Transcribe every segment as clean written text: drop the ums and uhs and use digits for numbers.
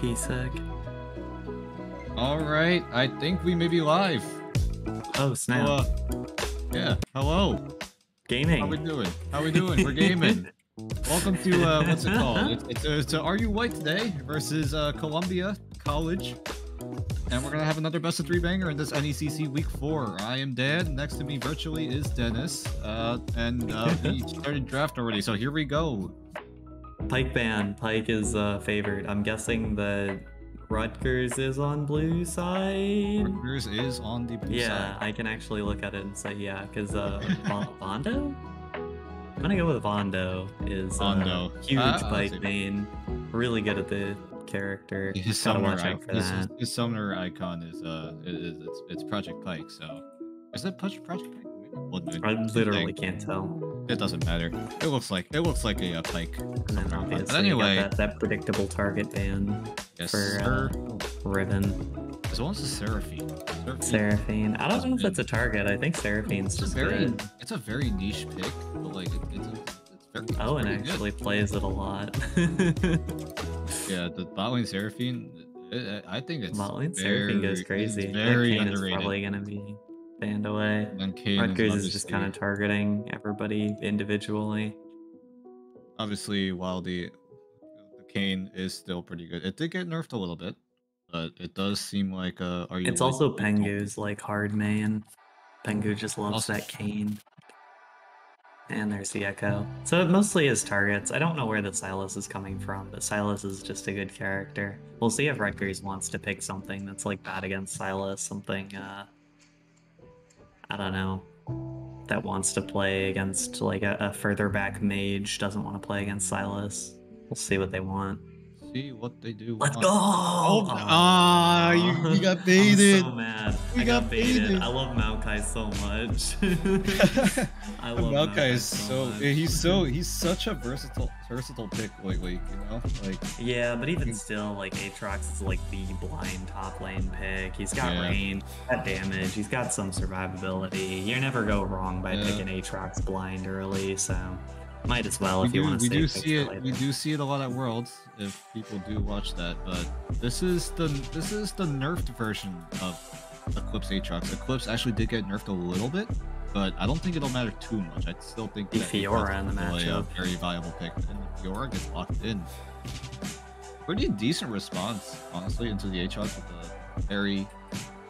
P-Sec. Alright, I think we may be live. Oh, snap. Yeah, hello. Gaming. How we doing? How we doing? We're gaming. Welcome to, what's it called? It's Are You White Today versus Columbia College. And we're gonna have another best of 3 banger in this NECC Week 4. I am Dan, next to me virtually is Dennis. We started draft already, so here we go. Pike ban. Pike is favored. I'm guessing that Rutgers is on blue side? Rutgers is on the blue side. Yeah, I can actually look at it and say yeah, because Vondo? I'm gonna go with Vondo. Is huge Pike main. Really good at the character. His Gotta summoner, watch out for that. his summoner icon is it's Project Pike. So is that Project Pike? I literally can't tell. It doesn't matter. It looks like a Pike. And then obviously but anyway, you got that predictable target ban for Riven. As well as the Seraphine. Seraphine. I don't know if that's a target. I think Seraphine's just good. It's a very niche pick, but like it's Owen actually plays it a lot. Yeah, the botlane Seraphine. I think it's botlane Seraphine goes crazy. Very Kane underrated. is probably gonna be banned away. Rutgers is just kind of targeting everybody individually. Obviously, while the Kane is still pretty good, it did get nerfed a little bit, but it does seem like It's also Pengu's like hard main. Pengu just loves that Kane. And there's the Echo. So it mostly is targets. I don't know where the Silas is coming from, but Silas is just a good character. We'll see if Rutgers wants to pick something that's like bad against Silas, something I don't know, that wants to play against like a further back mage, doesn't want to play against Silas. We'll see what they want. See what they do. Let's go! You got baited. I'm so mad. I got baited. I love Maokai so much. I love Maokai so he's such a versatile pick lately, you know? Like yeah, but even still, like Aatrox is like the blind top lane pick. He's got range, he's got damage, he's got some survivability. You never go wrong by picking Aatrox blind early, so might as well if you want to we do see it a lot at Worlds if people do watch that, but this is the nerfed version of Eclipse Aatrox. Eclipse actually did get nerfed a little bit, but I don't think it'll matter too much. I still think that Fiora in the matchup, a very viable pick, and Fiora gets locked in. Pretty decent response, honestly, into the Aatrox with the very.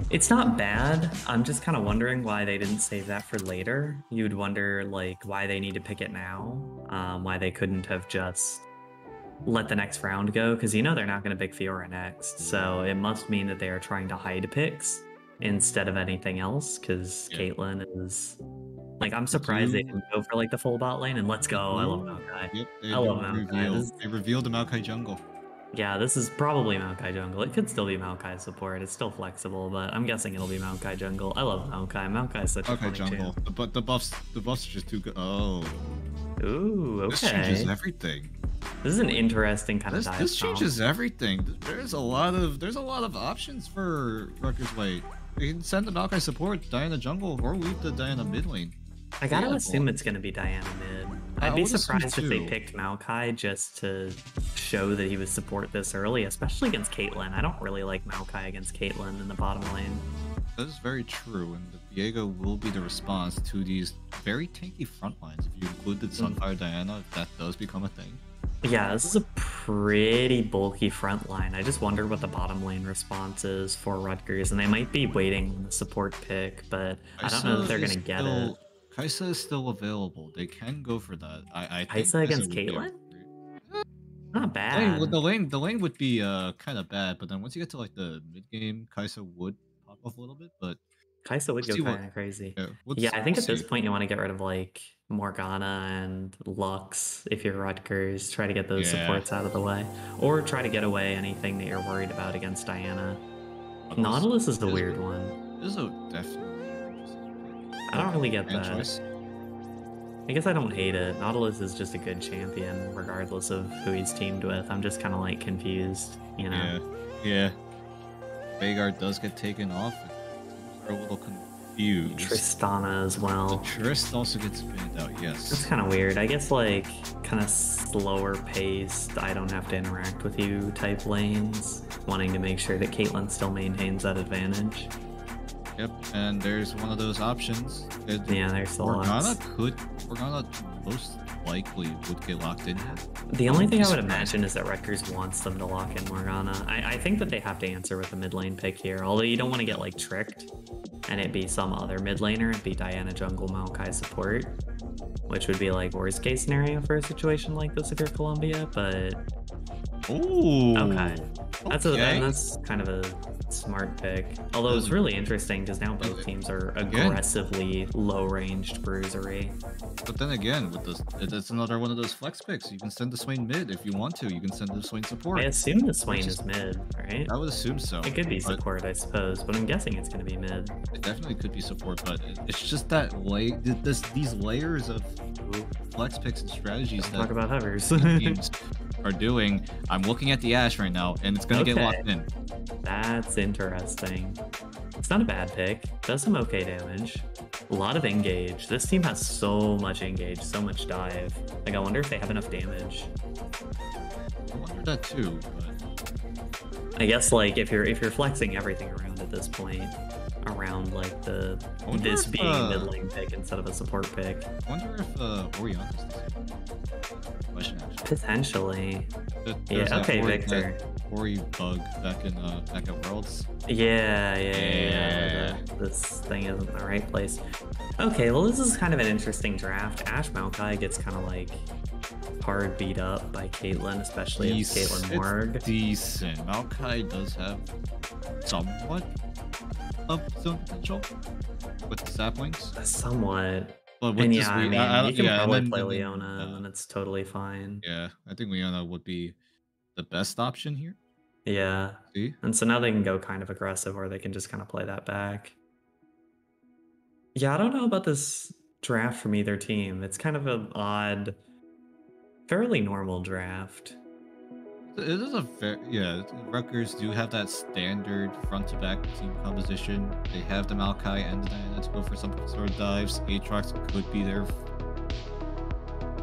It's not bad. I'm just kind of wondering why they didn't save that for later. You'd wonder like why they need to pick it now, why they couldn't have just let the next round go, because you know they're not going to pick Fiora next, so it must mean that they are trying to hide picks instead of anything else, because Caitlyn is like, I'm surprised they didn't go for like the full bot lane, and let's go. I love Maokai. Yep, I love Maokai. They revealed the Maokai jungle. Yeah, this is probably Maokai jungle. It could still be Maokai support. It's still flexible, but I'm guessing it'll be Maokai jungle. I love Maokai. Maokai is such a funny jungle. But the buffs are just too good. Oh. Ooh, okay. This changes everything. This is an interesting kind of dive. This changes everything. There's a lot of options for Rutgers White. You can send the Maokai support, Diana jungle, or leave the Diana mid lane. I gotta assume it's gonna be Diana mid. I'd be surprised if they picked Maokai just to show that he would support this early, especially against Caitlyn. I don't really like Maokai against Caitlyn in the bottom lane. That is very true, and the Diego will be the response to these very tanky front lines. If you include the Sunfire Diana, if that does become a thing. Yeah, this is a pretty bulky front line. I just wonder what the bottom lane response is for Rutgers, and they might be waiting on the support pick, but I don't know if they're gonna get it. Kaisa is still available. They can go for that. I think Kaisa against Caitlyn? Not bad. The lane would be kind of bad, but then once you get to like the mid game, Kaisa would pop off a little bit. But Kaisa would go kind of crazy. Yeah, I think at this point you want to get rid of like Morgana and Lux if you're Rutgers. Try to get those supports out of the way, or try to get away anything that you're worried about against Diana. Nautilus is the weird one. This is a definitely. I don't really get that. I guess I don't hate it. Nautilus is just a good champion, regardless of who he's teamed with. I'm just kind of like confused, you know? Yeah. Veigar does get taken off. Teams are a little Fuse. Tristana as well. Trist also gets banned out, That's yes. kind of weird. I guess like kind of slower paced, I don't have to interact with you type lanes, wanting to make sure that Caitlyn still maintains that advantage. Yep, and there's one of those options. Yeah, there's still lots. Morgana most likely would get locked in here. The only thing I would imagine is that Rutgers wants them to lock in Morgana. I think that they have to answer with a mid lane pick here, although you don't want to get like tricked and it be some other mid laner. It'd be Diana jungle, Maokai support, which would be like worst case scenario for a situation like this if you're Columbia, but Ooh. okay. That's kind of a smart pick. Although it's really interesting because now both teams are aggressively low-ranged bruisery. But then again, with this, it's another one of those flex picks. You can send the Swain mid if you want to. You can send the Swain support. I assume the Swain is mid, right? I would assume so. It could be support, I suppose, but I'm guessing it's going to be mid. It definitely could be support, but it's just that these layers of flex picks and strategies that talk about hovers. teams are doing. I'm looking at the Ashe right now, and it's going to get locked in. That's interesting. It's not a bad pick. Does some okay damage. A lot of engage. This team has so much engage, so much dive. Like, I wonder if they have enough damage. I wonder that too, but I guess like if you're flexing everything around at this point, around like this being a mid lane pick instead of a support pick. I wonder if Oriana's the same. Question actually. Potentially. Yeah. Okay, Victor. Ori bug back at Worlds. Yeah. This thing isn't in the right place. Okay, well this is kind of an interesting draft. Ashe Maokai gets kind of like hard beat up by Caitlyn, especially if Caitlyn Morg. It's decent. Maokai does have somewhat of zone potential with the saplings. Somewhat. But with and this, yeah, I mean, you can probably play then, Leona, and then it's totally fine. Yeah, I think Leona would be the best option here. Yeah. See? And so now they can go kind of aggressive, or they can just kind of play that back. Yeah, I don't know about this draft from either team. It's kind of an odd, fairly normal draft. It is a fair, yeah. Rutgers do have that standard front to back team composition. They have the Maokai and the Diana to go for some sort of dives. Aatrox could be there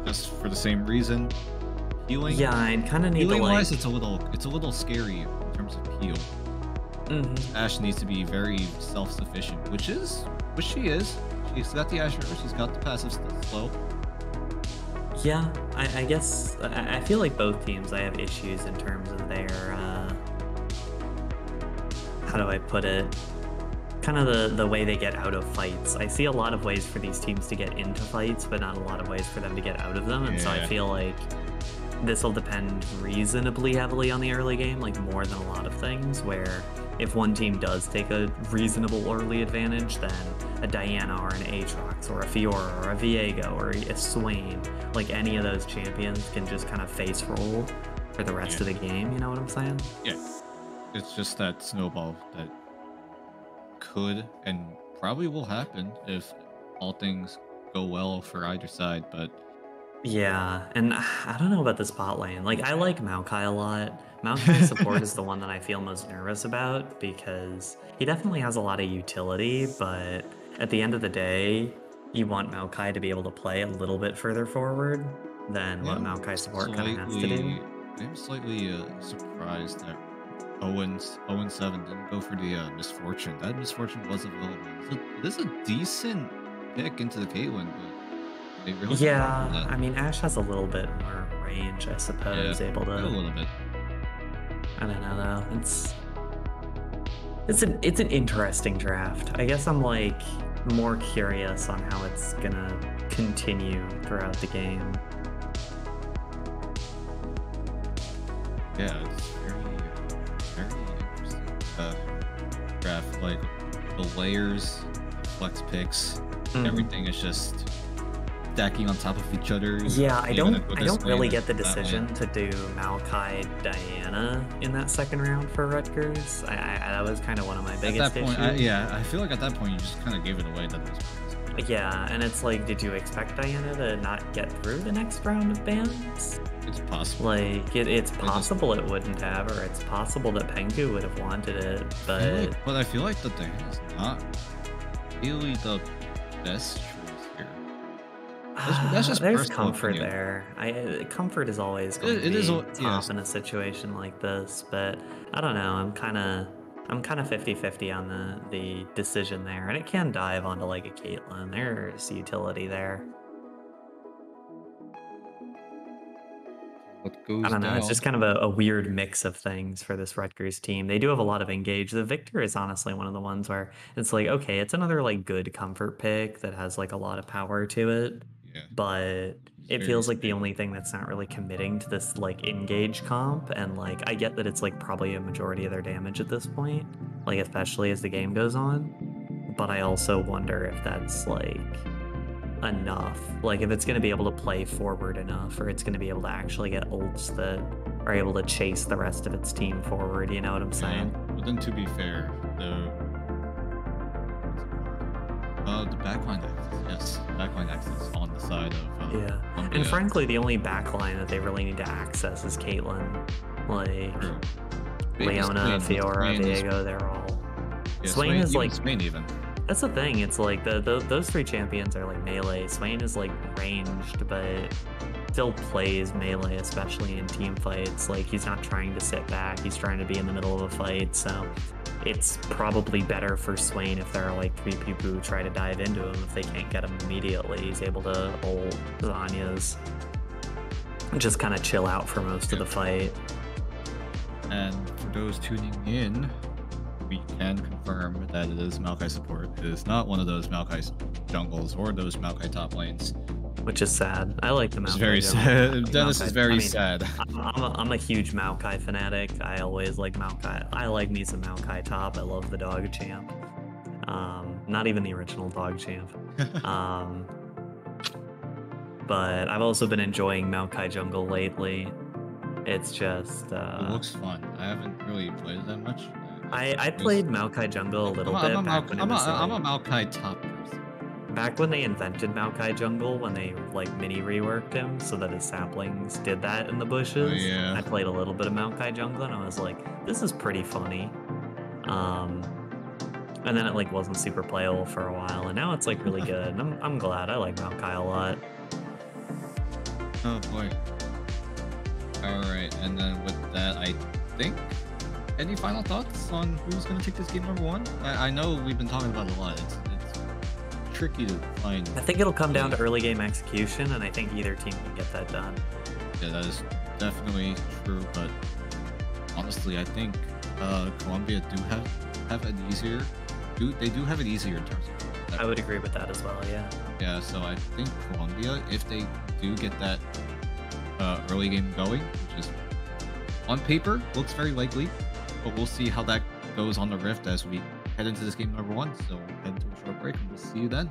just for the same reason. Healing. Yeah, I kind of need to like. Wise, it's a little scary in terms of heal. Ashe needs to be very self-sufficient, which she is. She's got the Asher. She's got the passive slow. Yeah, I guess I feel like both teams, I have issues in terms of their, how do I put it? Kind of the way they get out of fights. I see a lot of ways for these teams to get into fights, but not a lot of ways for them to get out of them. And so I feel like this will depend reasonably heavily on the early game, like more than a lot of things, where if one team does take a reasonable early advantage, then a Diana or an Aatrox or a Fiora or a Viego or a Swain, like any of those champions can just kind of face roll for the rest of the game, you know what I'm saying? Yeah. It's just that snowball that could and probably will happen if all things go well for either side, but yeah, and I don't know about this bot lane. Like, I like Maokai a lot. Maokai's support is the one that I feel most nervous about because he definitely has a lot of utility, but at the end of the day, you want Maokai to be able to play a little bit further forward than what Maokai support kind of has to do. I'm slightly surprised that 0-7 didn't go for the Misfortune. That Misfortune was available. This is a decent pick into the Caitlyn, but they really I mean, Ashe has a little bit more range, I suppose, able to... A little bit. I don't know, though. It's an interesting draft. I guess I'm, like, more curious on how it's gonna continue throughout the game. Yeah, it's very interesting draft. Like, the layers, the flex picks, everything is just stacking on top of each other. Yeah, I don't really get the decision to do Maokai Diana in that second round for Rutgers. That was kind of one of my biggest issues. I feel like at that point you just kind of gave it away. Yeah, and it's like, did you expect Diana to not get through the next round of bans? It's possible. Like, it's possible it wouldn't have, or it's possible that Pengu would have wanted it, but... I feel like the Diana's not really the best choice here. That's just There's personal comfort opinion. there. Comfort is always going to It is, be yes. top in a situation like this, but I don't know. I'm kind of 50-50 on the decision there, and it can dive onto like a Caitlyn. There's utility there. What I goes don't know. It's down? just kind of a weird mix of things for this Rutgers team. They do have a lot of engage. The Victor is honestly one of the ones where it's like, okay, it's another like good comfort pick that has like a lot of power to it, Yeah, but it's it very feels like the stable. only thing that's not really committing to this like engage comp. And like, I get that it's like probably a majority of their damage at this point, like especially as the game goes on. But I also wonder if that's like enough. Like if it's going to be able to play forward enough, or it's going to be able to actually get ults that are able to chase the rest of its team forward. You know what I'm Yeah, saying? but then to be fair, the backline axis, yes, backline axis on the side of Yeah. And Columbia. frankly, the only backline that they really need to access is Caitlyn. Like True. Maybe Leona, Swain, but Fiora, Swain is, Diego, they're all. yeah, Swain Swain, is even like, Swain even. that's the thing. It's like those three champions are like melee. Swain is like ranged, but still plays melee, especially in team fights. Like he's not trying to sit back, he's trying to be in the middle of a fight. So it's probably better for Swain if there are like three people who try to dive into him. If they can't get him immediately, he's able to ult Zanya's, just kind of chill out for most of the fight. And for those tuning in, we can confirm that it is Maokai support. It is not one of those Maokai jungles or those Maokai top lanes. Which is sad. I like the Maokai. It's very jungle. sad. Dennis is very I mean, sad. I'm a huge Maokai fanatic. I always like Maokai. I like me some Maokai top. I love the dog champ. Not even the original dog champ. But I've also been enjoying Maokai jungle lately. It's just It looks fun. I haven't really played it that much. I played Maokai jungle a little bit back when it was I'm a Maokai top person. back when they invented Maokai jungle, when they like mini reworked him so that his saplings did that in the bushes. Oh, yeah. I played a little bit of Maokai jungle and I was like, this is pretty funny. And then it like wasn't super playable for a while, and now it's like really good. And I'm glad. I like Maokai a lot. Oh boy. Alright, and then with that, I think, any final thoughts on who's going to take this game number one? I know we've been talking about it a lot. It's tricky to find. I think it'll come down to early game execution, and I think either team can get that done. Yeah, that is definitely true, but honestly, I think Columbia do have it easier. They do have it easier in terms of. I would agree with that as well. Yeah. Yeah, so I think Columbia, if they do get that early game going, which is on paper looks very likely, but we'll see how that goes on the Rift as we head into this game number one. So we'll head into a short break and we'll see you then.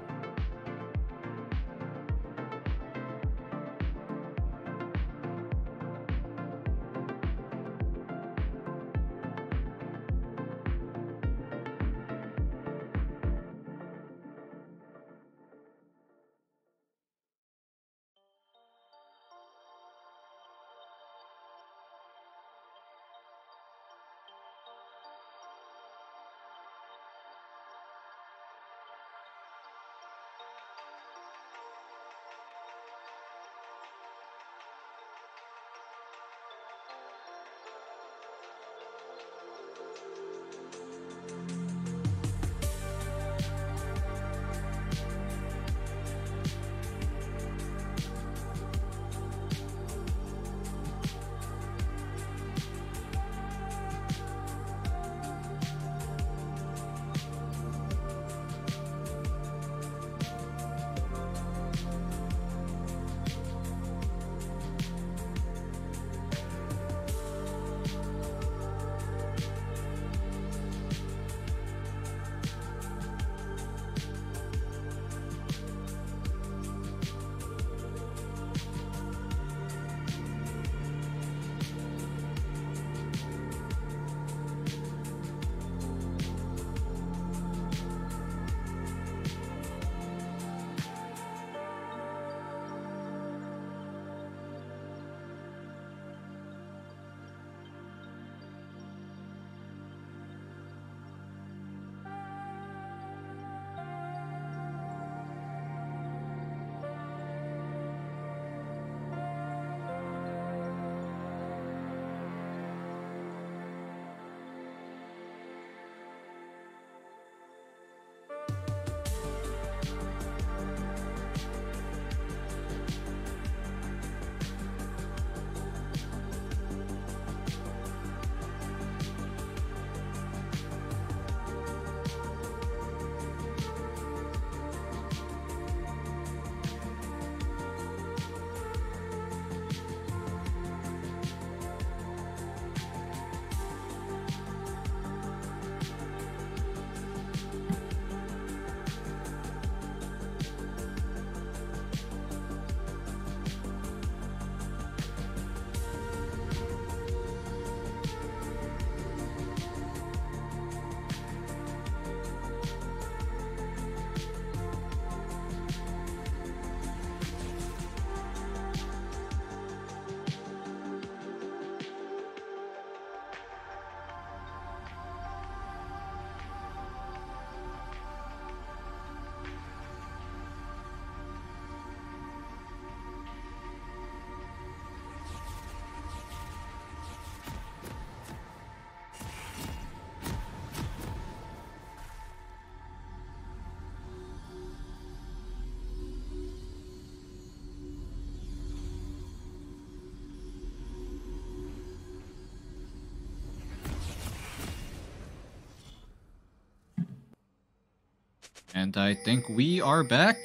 And I think we are back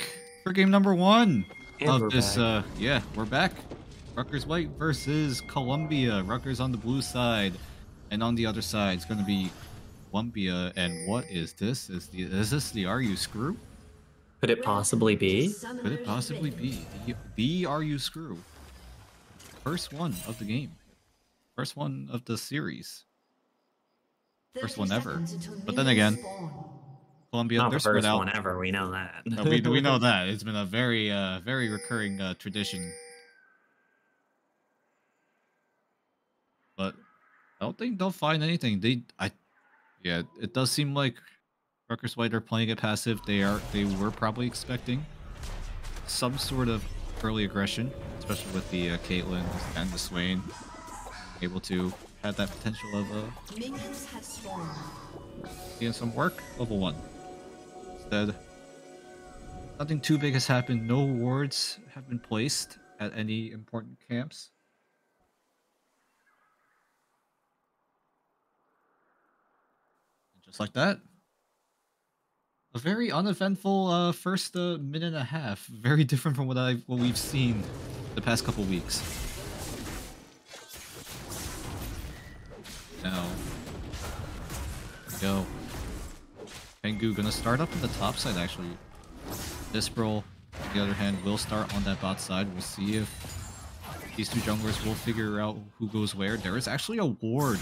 for game number 1 And of we're this. back. Yeah, we're back. Rutgers White versus Columbia. Rutgers on the blue side, and on the other side it's going to be Columbia. And what is this? Is this the RU Screw? Could it possibly be? Could it possibly be the RU Screw? First one of the game. First one of the series. First one ever. But then again, Columbia, Not they're the spread first out. one ever, we know that. We know that. It's been a very very recurring tradition. But I don't think they'll find anything. Yeah, it does seem like Rutgers White are playing it passive. They were probably expecting some sort of early aggression, especially with the Caitlyn and the Swain able to have that potential of getting some work. Level 1. Instead, nothing too big has happened. No wards have been placed at any important camps. And just like that, a very uneventful first minute and a half. Very different from what we've seen the past couple weeks. Now, go. Pengu gonna start up on the top side actually. Disprol, on the other hand, will start on that bot side. We'll see if these two junglers will figure out who goes where. There is actually a ward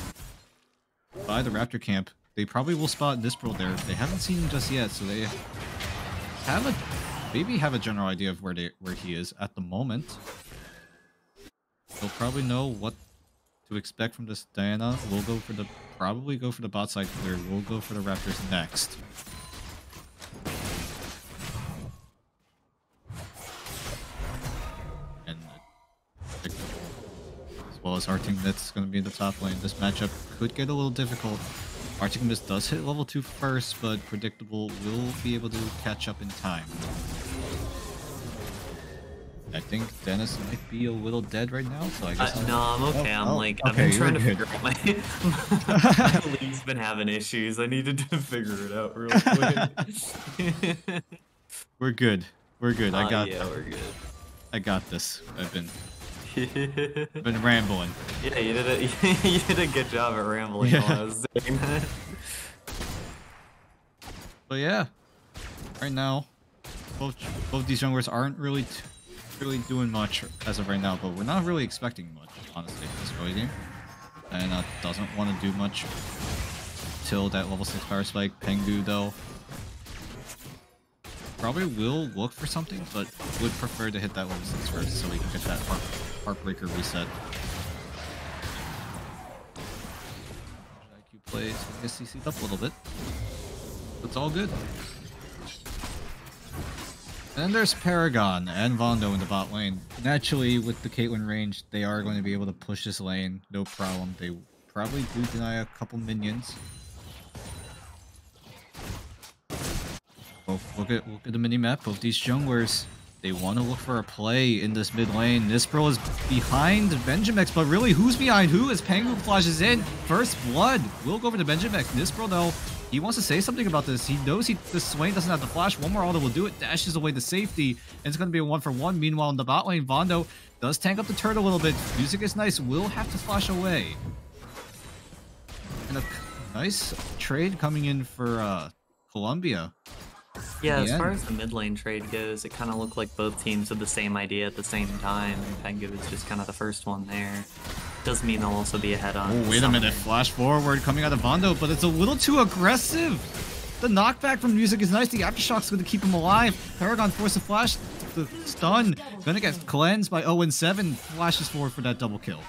by the Raptor camp. They probably will spot Disprol there. They haven't seen him just yet, so they maybe have a general idea of where he is at the moment. They'll probably know what to expect from this Diana. We'll probably go for the bot side clear. We'll go for the Raptors next. And as well as Arctic Mist is going to be in the top lane. This matchup could get a little difficult. Arctic Mist does hit level 2 first, but Predictable will be able to catch up in time. I think Dennis might be a little dead right now, so I guess no, I'm okay. I've been trying to figure out my league's been having issues. I needed to figure it out real quick. We're good. We're good. Yeah, we're good. I got this. I've been rambling. Yeah, you did a good job at rambling while I was doing that. But yeah, right now, both these junglers aren't really doing much as of right now, but we're not really expecting much, honestly, this early game. And doesn't want to do much till that level 6 power spike. Pengu, though, probably will look for something, but would prefer to hit that level 6 first so we can get that Heartbreaker reset. IQ plays, I guess CC'd up a little bit. It's all good. And then there's Paragon and Vondo in the bot lane. Naturally, with the Caitlyn range, they are going to be able to push this lane, no problem. They probably do deny a couple minions. Look at the mini-map. Both these junglers, they want to look for a play in this mid lane. Nispro is behind Benjamex, but really, who's behind who as Pengu flashes in? First blood will go over to Benjamex. Nispro, though, he wants to say something about this. He knows the Swain doesn't have the flash. One more auto will do it. Dashes away to safety. And it's going to be a 1-for-1. Meanwhile, in the bot lane, Vondo does tank up the turret a little bit. Music is nice. Will have to flash away. And a nice trade coming in for Columbia. Yeah, as far as the mid lane trade goes, it kind of looked like both teams had the same idea at the same time, and Pengu was just kind of the first one there. Doesn't mean they'll also be ahead on. Oh, wait a minute. Flash forward coming out of Vondo, but it's a little too aggressive. The knockback from Music is nice. The Aftershock's going to keep him alive. Paragon forced to flash. The stun. Going to get cleansed by 0-7. Flashes forward for that double kill.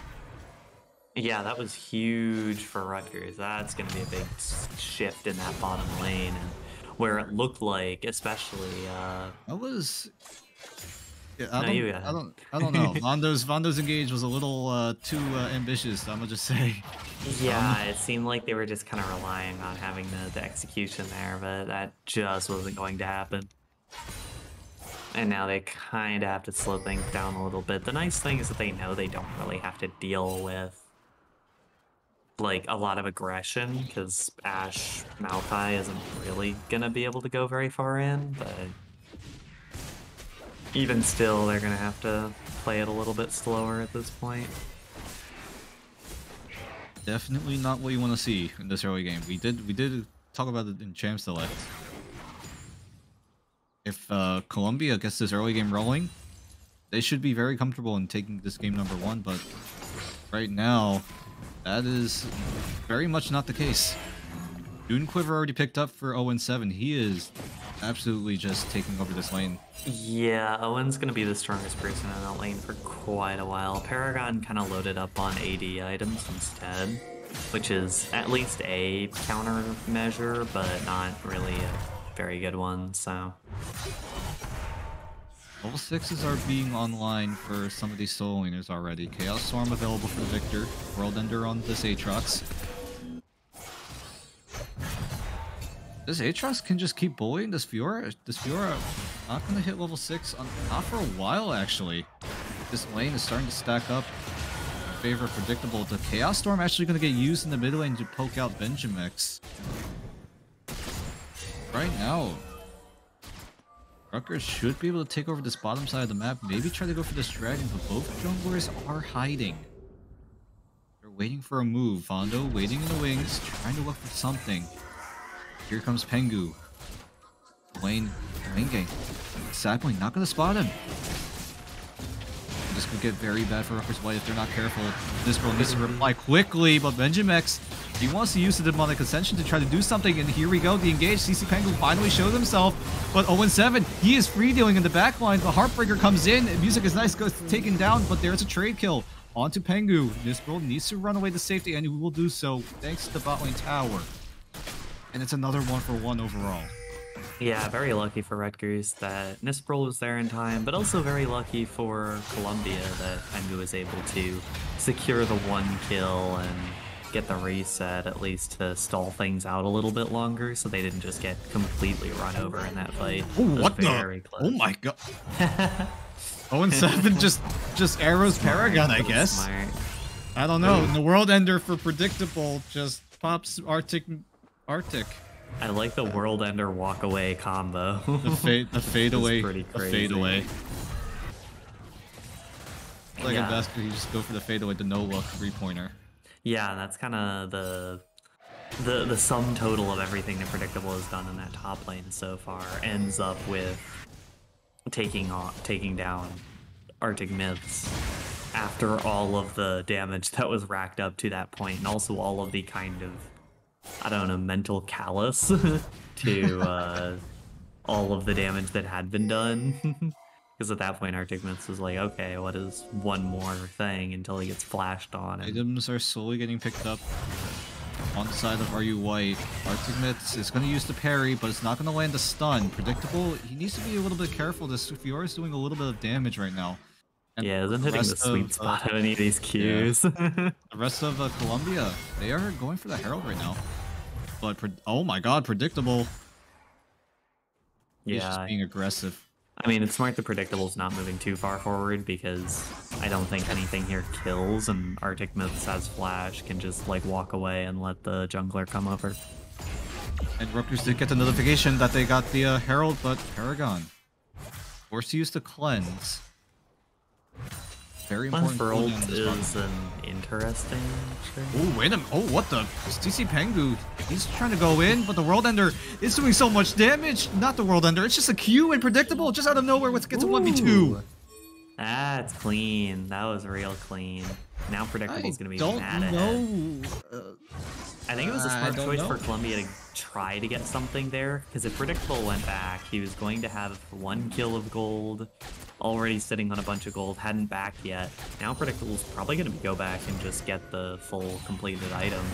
Yeah, that was huge for Rutgers. That's going to be a big shift in that bottom lane. And where it looked like, especially... That was... Yeah, I don't know. Vondo's engage was a little too ambitious, I'm gonna just say. Yeah, it seemed like they were just kind of relying on having the execution there, but that just wasn't going to happen. And now they kind of have to slow things down a little bit. The nice thing is that they know they don't really have to deal with like a lot of aggression because Ash Maokai isn't really gonna be able to go very far in, but even still, they're gonna have to play it a little bit slower at this point. Definitely not what you want to see in this early game. We did talk about it in Champ Select. If Colombia gets this early game rolling, they should be very comfortable in taking this game number 1, but right now, that is very much not the case. Dune Quiver already picked up for 0-7. He is absolutely just taking over this lane. Yeah, Owen's gonna be the strongest person in that lane for quite a while. Paragon kind of loaded up on AD items instead, which is at least a countermeasure, but not really a very good one, so... Level 6s are being online for some of these solo laners already. Chaos Storm available for Victor. World Ender on this Aatrox. This Aatrox can just keep bullying this Fiora. This Fiora not going to hit level 6 not for a while, actually. This lane is starting to stack up in favor of Predictable. The Chaos Storm actually going to get used in the mid lane to poke out Benjamix. Right now, Rutgers should be able to take over this bottom side of the map. Maybe try to go for this dragon, but both junglers are hiding. They're waiting for a move. Vondo waiting in the wings, trying to look for something. Here comes Pengu. Lane gang. Sapling not gonna spot him. This could get very bad for Rutgers White if they're not careful. This girl needs to reply quickly, but Benjamex, he wants to use the Demonic Ascension to try to do something, and here we go. The engaged CC Pengu finally shows himself, but 0-7, he is free dealing in the backline. The Heartbreaker comes in, Music is nice, goes taken down, but there's a trade kill. Onto Pengu. This girl needs to run away to safety, and he will do so thanks to the bot lane tower. And it's another 1-for-1 overall. Yeah, very lucky for Rutgers that Nispril was there in time, but also very lucky for Colombia that Pengu was able to secure the 1 kill and get the reset, at least to stall things out a little bit longer so they didn't just get completely run over in that fight. Oh, what the? Oh my god. 0-7 just arrows Paragon, I guess. Smart. I don't know. The World Ender for Predictable just pops Arctic. I like the World Ender walk away combo. The fade away. Pretty The crazy. fade away. Like Yeah. a basket, you just go for the fade away, the no look 3-pointer. Yeah, that's kind of the sum total of everything that Predictable has done in that top lane so far ends up with taking down Arctic Myths after all of the damage that was racked up to that point, and also all of the kind of, I don't know, mental callous to all of the damage that had been done. Because at that point, Arctic Myths was like, okay, what is one more thing until he gets flashed on? And... Items are slowly getting picked up on the side of Are You White. Arctic Myths is going to use the parry, but it's not going to land a stun. Predictable, he needs to be a little bit careful. This Fiora is doing a little bit of damage right now. And yeah, isn't hitting the sweet spot of any of these Qs. Yeah. The rest of Colombia, they are going for the Herald right now. But, oh my god, Predictable. He's just being aggressive. I mean, it's smart that Predictable's not moving too far forward because I don't think anything here kills, and Arctic Myths as Flash can just, like, walk away and let the jungler come over. And Rutgers did get the notification that they got the Herald, but Paragon forced to use the Cleanse. Very important. Unfurled is an interesting trade. Oh, wait a minute. Oh, what the? CC Pengu. He's trying to go in, but the World Ender is doing so much damage. Not the World Ender. It's just a Q and Predictable. Just out of nowhere, let's get to 1v2. That's clean. That was real clean. Now Predictable's going to be mad at it. I think it was a smart choice for Colombia to try to get something there, because if Predictable went back, he was going to have 1 kill of gold, already sitting on a bunch of gold, hadn't backed yet. Now Predictable's probably going to go back and just get the full completed item.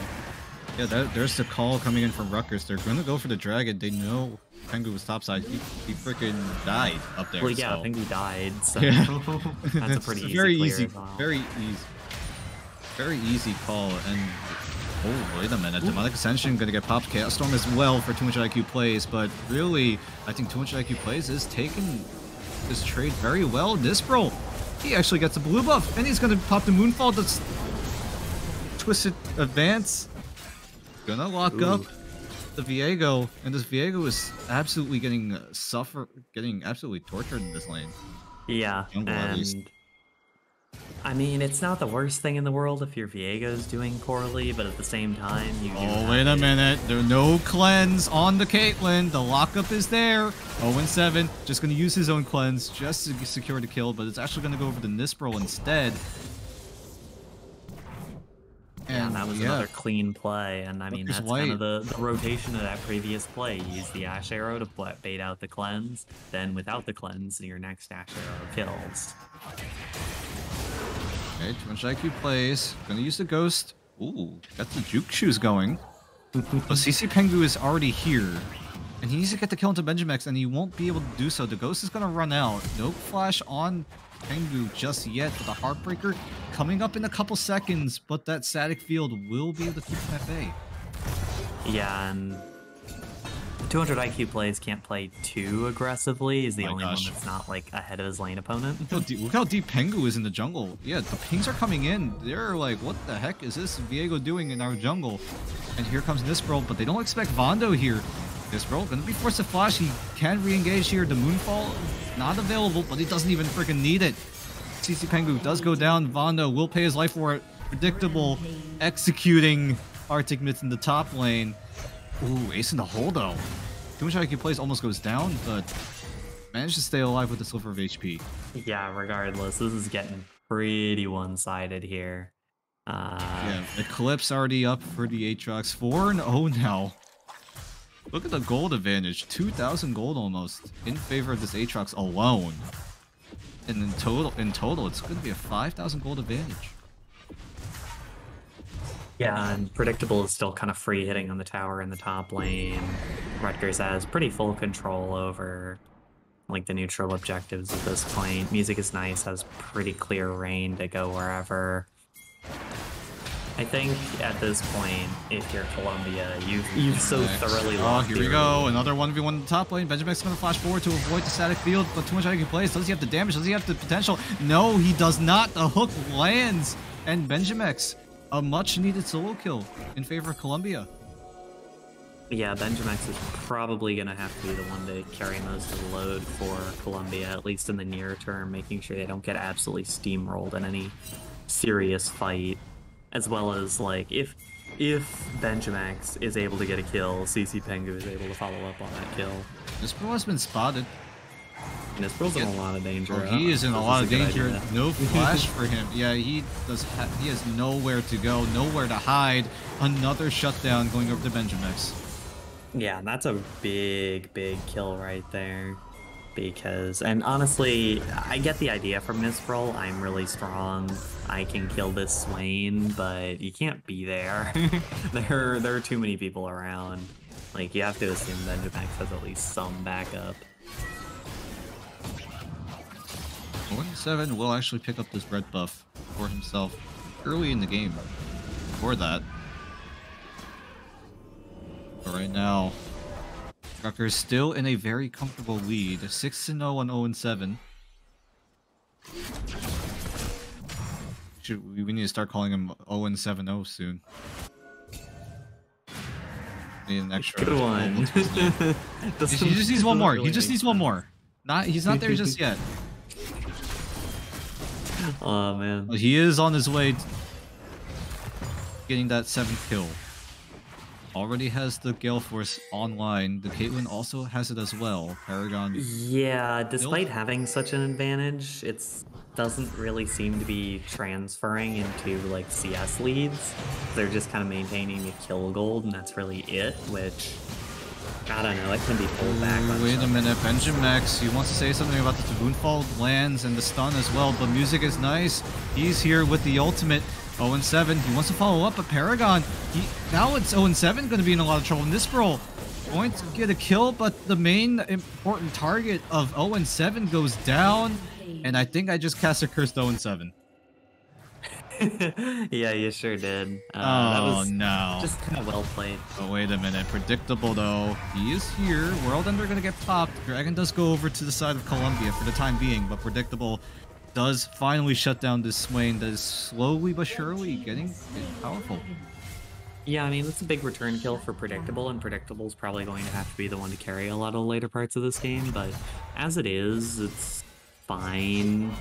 Yeah, there's the call coming in from Rutgers. They're going to go for the dragon. They know Pengu was topside. He freaking died up there. Well, yeah, so. Pengu died, so yeah. that's a pretty easy very clear easy, as well. very easy call. And oh, wait a minute. Demonic Ascension going to get popped. Chaos Storm as well for Too Much IQ plays, but really, I think Too Much IQ plays is taking this trade very well. Nispril, he actually gets a blue buff, and he's going to pop the Moonfall. That's Twisted advance. Gonna lock up the Viego, and this Viego is absolutely getting absolutely tortured in this lane. Yeah, Jungle, at least. and I mean, it's not the worst thing in the world if your Viego's doing poorly, but at the same time, you do wait a minute. There's no cleanse on the Caitlyn. The lockup is there. 0-7. Just going to use his own cleanse just to secure the kill, but it's actually going to go over to Nispro instead. Yeah, and that was another clean play, and I mean, that's kind of the rotation of that previous play. You use the Ash Arrow to bait out the cleanse, then without the cleanse, your next Ash Arrow kills. Okay, too much IQ plays. Gonna use the Ghost. Ooh, got the Juke Shoes going. But CC Pengu is already here. And he needs to get the kill into Benjamex, and he won't be able to do so. The Ghost is gonna run out. No flash on Pengu just yet, but the Heartbreaker coming up in a couple seconds, but that static field will be able to keep him at bay. Yeah, and 200 IQ plays can't play too aggressively is the only one that's not like ahead of his lane opponent. Look how deep Pengu is in the jungle. Yeah, the pings are coming in. They're like, what the heck is this Viego doing in our jungle? And here comes Nispro, but they don't expect Vondo here. Nispro gonna be forced to flash. He can re-engage here. The Moonfall not available, but he doesn't even freaking need it. CC Pengu does go down. Vondo will pay his life for it. Predictable executing Arctic Myth in the top lane. Ooh, ace in the hole though. Too much IQ plays almost goes down, but managed to stay alive with a sliver of HP. Yeah, regardless, this is getting pretty one-sided here. Yeah, Eclipse already up for the Aatrox. 4-0 now. Look at the gold advantage. 2,000 gold almost in favor of this Aatrox alone. And in total, it's going to be a 5,000 gold advantage. Yeah, and Predictable is still kind of free hitting on the tower in the top lane. Rutgers has pretty full control over like the neutral objectives at this point. Music is Nice, has pretty clear reign to go wherever. I think at this point, if you're Columbia, you've so thoroughly lost. Oh, here we go. Another 1v1 in the top lane. Benjamex going to flash forward to avoid the static field, but too much IQ plays. Does he have the damage? Does he have the potential? No, he does not. The hook lands, and Benjamex, a much-needed solo kill in favor of Columbia. Yeah, Benjamex is probably going to have to be the one to carry most of the load for Columbia, at least in the near term, making sure they don't get absolutely steamrolled in any serious fight. As well as, like, if Benjamex is able to get a kill, CC Pengu is able to follow up on that kill. Nispro has been spotted. Nispro's in a lot of danger. Oh, he is in a lot of danger. No flash for him. Yeah, he has nowhere to go, nowhere to hide. Another shutdown going over to Benjamex. Yeah, that's a big kill right there. Because, and honestly, I get the idea from Nispro. I'm really strong. I can kill this Swain, but you can't be there. There are too many people around. Like, you have to assume Benjamex has at least some backup. 1-7 will actually pick up this red buff for himself early in the game. Before that. But right now, Rutgers still in a very comfortable lead. 6-0 on 0-7. We need to start calling him 0-7-0 soon. Need an extra. Good one. He just needs one more. He just needs one more. He's not there just yet. Oh man. But he is on his way to getting that 7th kill. Already has the Gale Force online. The Caitlyn also has it as well. Paragon. Yeah, despite having such an advantage, it doesn't really seem to be transferring into like CS leads. They're just kind of maintaining the kill gold, and that's really it, which I don't know, it can be pulled back. Wait a minute, Benjamex, he wants to say something about the Moonfall lands and the stun as well, but Music is Nice. He's here with the ultimate. 0-7. He wants to follow up, but Paragon, now it's 0-7 going to be in a lot of trouble. Nispro going to get a kill, but the main important target of 0-7 goes down, and I think I just cast a cursed 0-7. Yeah, you sure did. That was no. Just kind of well played. Oh, wait a minute. Predictable, though. He is here. World Ender going to get popped. Dragon does go over to the side of Columbia for the time being, but Predictable does finally shut down this Swain that is slowly but surely getting powerful. Yeah, I mean, it's a big return kill for Predictable, and Predictable's probably going to have to be the one to carry a lot of the later parts of this game, but as it is, it's fine.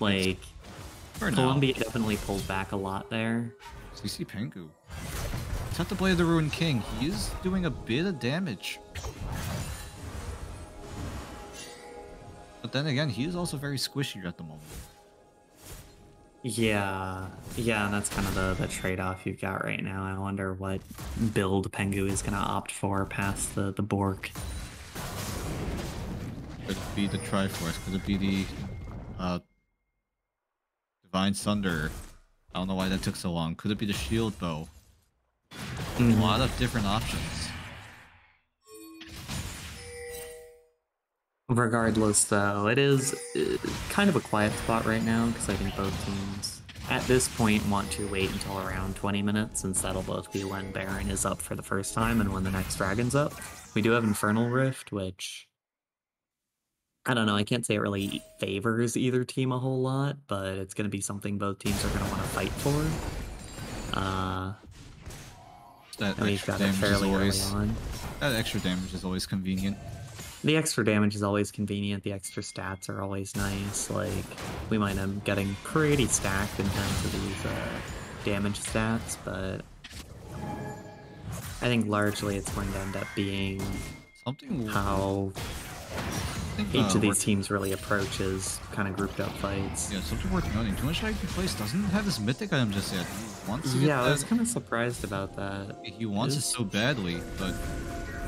Like, Columbia definitely pulled back a lot there. CC Pengu. He's at the Blade of the Ruined King. He is doing a bit of damage. But then again, he is also very squishy at the moment. Yeah, and that's kind of the trade-off you've got right now. I wonder what build Pengu is going to opt for past the Bork. Could it be the Triforce? Could it be the Divine Thunder? I don't know why that took so long. Could it be the Shield Bow? A lot of different options. Regardless, though, it is kind of a quiet spot right now because I think both teams at this point want to wait until around 20 minutes, since that'll both be when Baron is up for the first time and when the next Dragon's up. We do have Infernal Rift, which I don't know, I can't say it really favors either team a whole lot, but it's going to be something both teams are going to want to fight for. That extra damage is always, that extra damage is always convenient. The extra damage is always convenient, the extra stats are always nice, like, we might end up getting pretty stacked in terms of these damage stats, but I think largely it's going to end up being something how each of these teams really approaches kind of grouped up fights. Yeah, something worth noting. Too much IQ Place doesn't have his mythic item just yet. He wants to get I was kind of surprised about that. He wants it so badly, but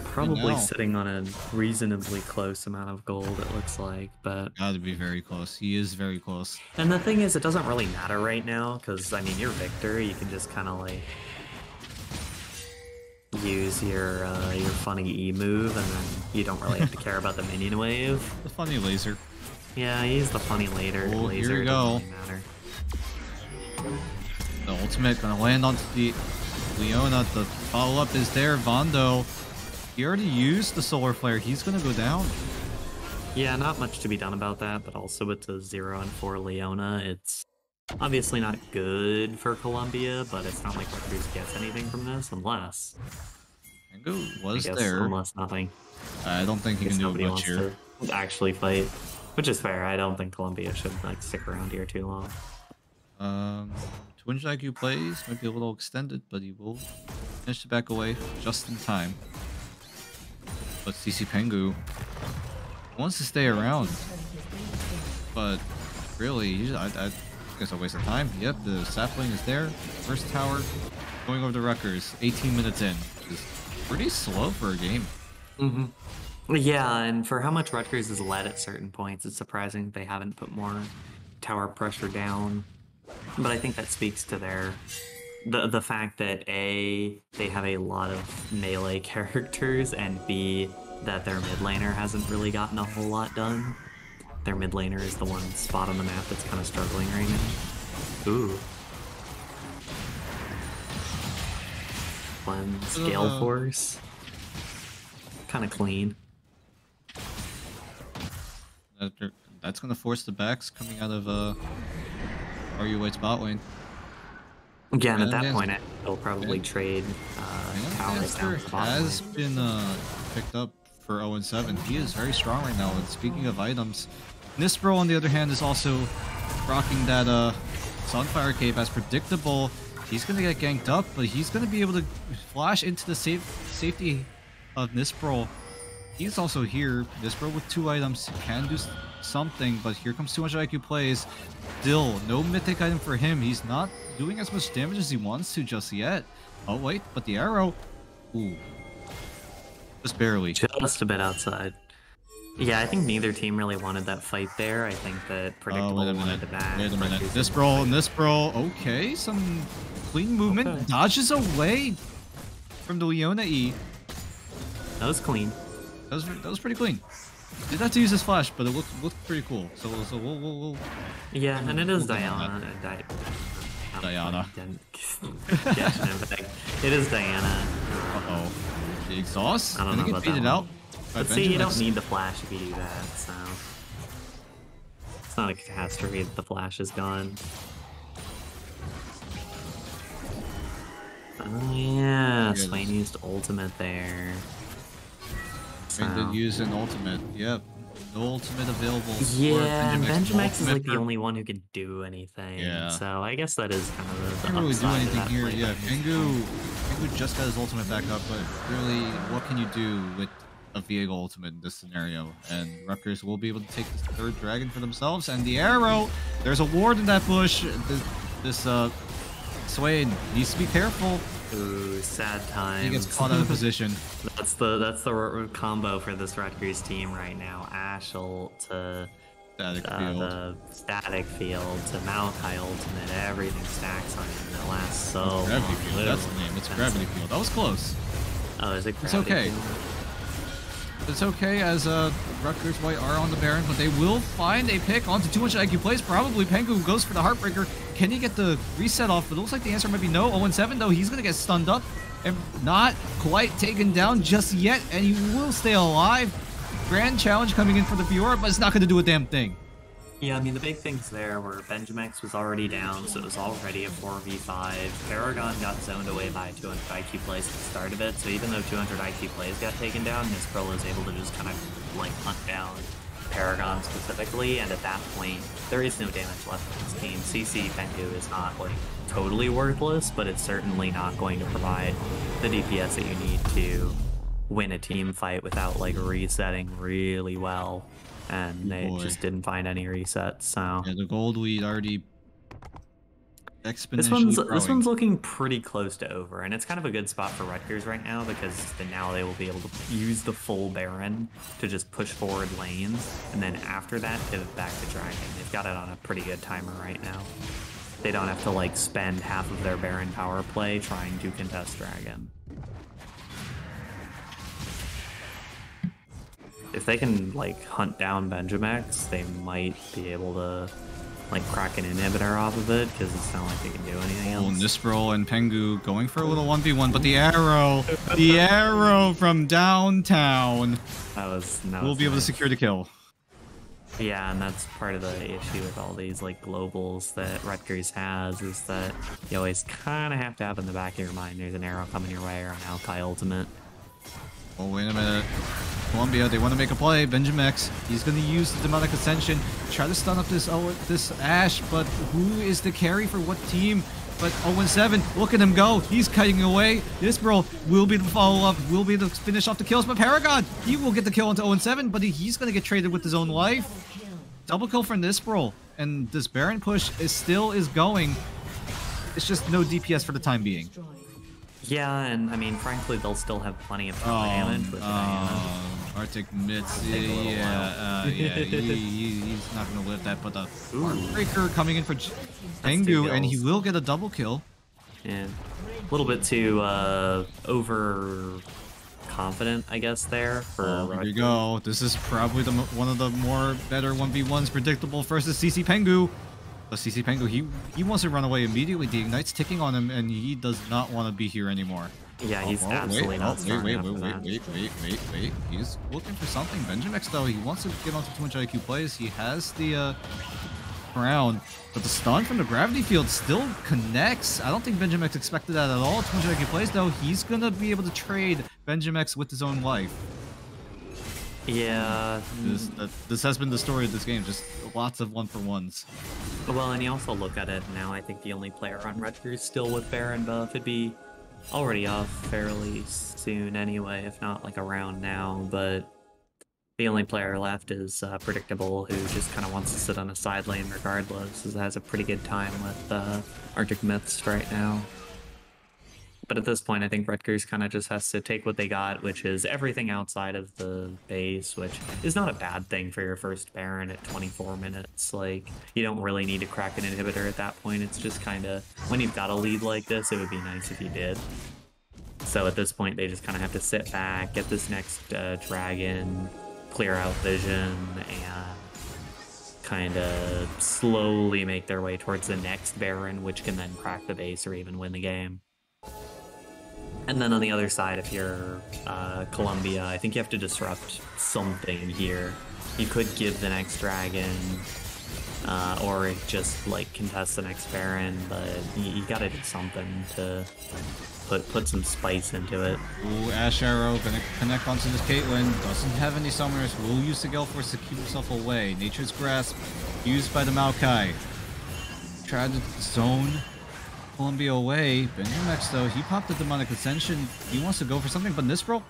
probably sitting on a reasonably close amount of gold, it looks like, but gotta be very close. He is very close. And the thing is, it doesn't really matter right now, because, I mean, you're Victor, you can just kind of, like, use your funny E move, and then you don't really have to care about the minion wave. The funny laser. Yeah, use the funny laser. Oh, laser. Here we go. Doesn't really matter. The ultimate gonna land onto the Leona. The follow-up is there. Vondo. He already used the Solar Flare. He's gonna go down. Yeah, not much to be done about that, but also with the 0 and 4 Leona, it's obviously not good for Columbia, but it's not like Rutgers gets anything from this, unless... Pengu was there. Unless nothing. I don't think he can do much here. To actually fight, which is fair. I don't think Columbia should, like, stick around here too long. Twinge IQ plays might be a little extended, but he will finish the back away just in time. But CC Pengu wants to stay around, but really, I guess a waste of time. Yep, the sapling is there. First tower going over the Rutgers. 18 minutes in, which is pretty slow for a game. Yeah, and for how much Rutgers is led at certain points, it's surprising they haven't put more tower pressure down. But I think that speaks to the fact that A, they have a lot of melee characters, and B, that their mid laner hasn't really gotten a whole lot done. Their mid laner is the one spot on the map that's kind of struggling right now. Ooh. Cleanse, Gale Force. Kind of clean. That's going to force the backs coming out of RU White's bot lane. Again, at that point, they'll probably trade towers down the bot has been picked up for 0-7. He is very strong right now. And speaking of items, Nispro, on the other hand, is also rocking that Sunfire Cape as predictable. He's going to get ganked up, but he's going to be able to flash into the safety of Nispro. He's also here. Nispro with 2 items can do something, but here comes too much IQ plays. Still, no mythic item for him. He's not doing as much damage as he wants to just yet. Oh wait, but the arrow. Ooh. Just barely. Just a bit outside. Yeah, I think neither team really wanted that fight there. I think that Predictable wanted to back. Wait a minute. Nispro. Okay, some clean movement. Okay. Dodges away from the Leona E. That was clean. That was pretty clean. Did have to use his flash, but it looked pretty cool. So we'll yeah, and it is Diana. Diana. It is Diana. Uh-oh. The exhaust? I don't know about that. Out. But see, you don't need the flash if you do that, so It's not a catastrophe that the flash is gone. Oh yeah, Swain used ultimate there. So. They did use an ultimate, yep. No ultimate available. Yeah, and Benjamex is like the only one who can do anything. Yeah. So I guess that is kind of the can't really do anything here. Play. Yeah, Pengu just got his ultimate back up, but really, what can you do with a Viego ultimate in this scenario? And Rutgers will be able to take this third dragon for themselves. And the arrow, there's a ward in that bush. This Swain needs to be careful. Ooh, sad times. He gets caught out of position. That's the combo for this Rutgers team right now. Ash ult to the static field to Maokai ultimate. Everything stacks on him. That lasts so Gravity long. Field. That's the name. It's Gravity Field. That was close. Oh, is it Gravity It's okay. Field? It's okay as Rutgers White are on the Baron, but they will find a pick onto 200 IQ plays. Probably Pengu goes for the Heartbreaker. Can he get the reset off? But it looks like the answer might be no. 0-7 though. He's going to get stunned up and not quite taken down just yet. And he will stay alive. Grand challenge coming in for the Fiora, but it's not going to do a damn thing. Yeah, I mean, the big things there were Benjamex was already down, so it was already a 4v5. Paragon got zoned away by 200 IQ plays at the start of it, so even though 200 IQ plays got taken down, Nispril was able to just kind of, like, hunt down Paragon specifically, and at that point, there is no damage left in this team. CC Pengu is not, like, totally worthless, but it's certainly not going to provide the DPS that you need to win a team fight without, like, resetting really well. And they just didn't find any resets, so... Yeah, the gold lead already exponentially growing. This one's looking pretty close to over, and it's kind of a good spot for Rutgers right now, because now they will be able to use the full Baron to just push forward lanes, and then after that, pivot back to Dragon. They've got it on a pretty good timer right now. They don't have to, like, spend half of their Baron power play trying to contest Dragon. If they can, like, hunt down Benjamex, they might be able to, like, crack an inhibitor off of it, because it's not like they can do anything else. Nispril and Pengu going for a little 1v1, but the arrow from downtown will be able to secure the kill. Yeah, and that's part of the issue with all these, like, globals that Rutgers has, is that you always kind of have to have in the back of your mind, there's an arrow coming your way or an Alkai ultimate. Oh, wait a minute. Columbia, they want to make a play. Benjamex, he's going to use the Demonic Ascension, try to stun up this Ashe, but who is the carry for what team? But 0-7, look at him go. He's cutting away. Nispril will be the follow-up, will be the finish off the kills, but Paragon, he will get the kill into 0-7, but he's going to get traded with his own life. Double kill for Nispril, and this Baron push still is going. It's just no DPS for the time being. Yeah, and I mean, frankly, thwill still have plenty of damage with Arctic Mitts, he's not going to live that, but the Heartbreaker coming in for Pengu, and he will get a double kill. Yeah, a little bit too overconfident, I guess, there. There you go. This is probably one of the more better 1v1s predictable versus CC Pengu. But CC Pengu, he wants to run away immediately. The Ignite's ticking on him, and he does not want to be here anymore. Yeah, he's absolutely not strong enough for that. Wait. He's looking for something. Benjamex, though, he wants to get onto 200 IQ plays. He has the crown, but the stun from the gravity field still connects. I don't think Benjamex expected that at all. 200 IQ plays, though, he's going to be able to trade Benjamex with his own life. Yeah. This has been the story of this game, just lots of 1-for-1s. Well, and you also look at it now, I think the only player on Rutgers still with Baron buff, it'd be already off fairly soon anyway, if not like around now, but the only player left is Predictable, who just kind of wants to sit on a side lane regardless, has a pretty good time with Arctic Myths right now. But at this point, I think Rutgers kind of just has to take what they got, which is everything outside of the base, which is not a bad thing for your first Baron at 24 minutes. Like, you don't really need to crack an inhibitor at that point. It's just kind of, when you've got a lead like this, it would be nice if you did. So at this point, they just kind of have to sit back, get this next dragon, clear out vision, and kind of slowly make their way towards the next Baron, which can then crack the base or even win the game. And then on the other side, if you're Columbia, I think you have to disrupt something here. You could give the next dragon or just like contest the next Baron. But you gotta do something to put some spice into it. Ooh, Ash Arrow gonna connect onto this Caitlyn. Doesn't have any summoners. Will use the Gale Force to keep himself away. Nature's Grasp used by the Maokai. Tried to zone Columbia away. Benjamex though, he popped the Demonic Ascension. He wants to go for something, but Nisbro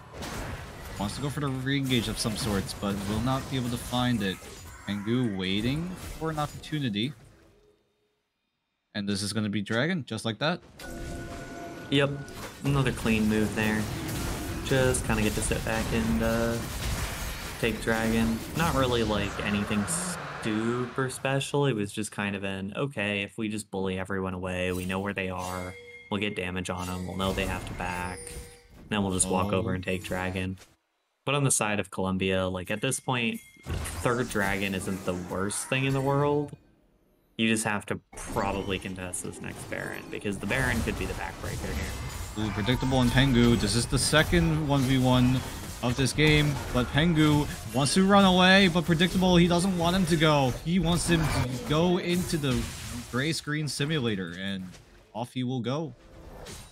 wants to go for the re-engage of some sorts, but will not be able to find it. Pengu waiting for an opportunity. And this is going to be Dragon, just like that. Yep, another clean move there. Just kind of get to sit back and take Dragon. Not really like anything super special. It was just kind of an, okay, if we just bully everyone away, we know where they are, we'll get damage on them, we'll know they have to back, then we'll just walk over and take Dragon. But on the side of Columbia, like at this point, third Dragon isn't the worst thing in the world. You just have to probably contest this next Baron, because the Baron could be the backbreaker here. Ooh, predictable in Pengu. This is the second 1v1 of this game, but Pengu wants to run away, but predictable, he doesn't want him to go. He wants him to go into the gray screen simulator, and off he will go.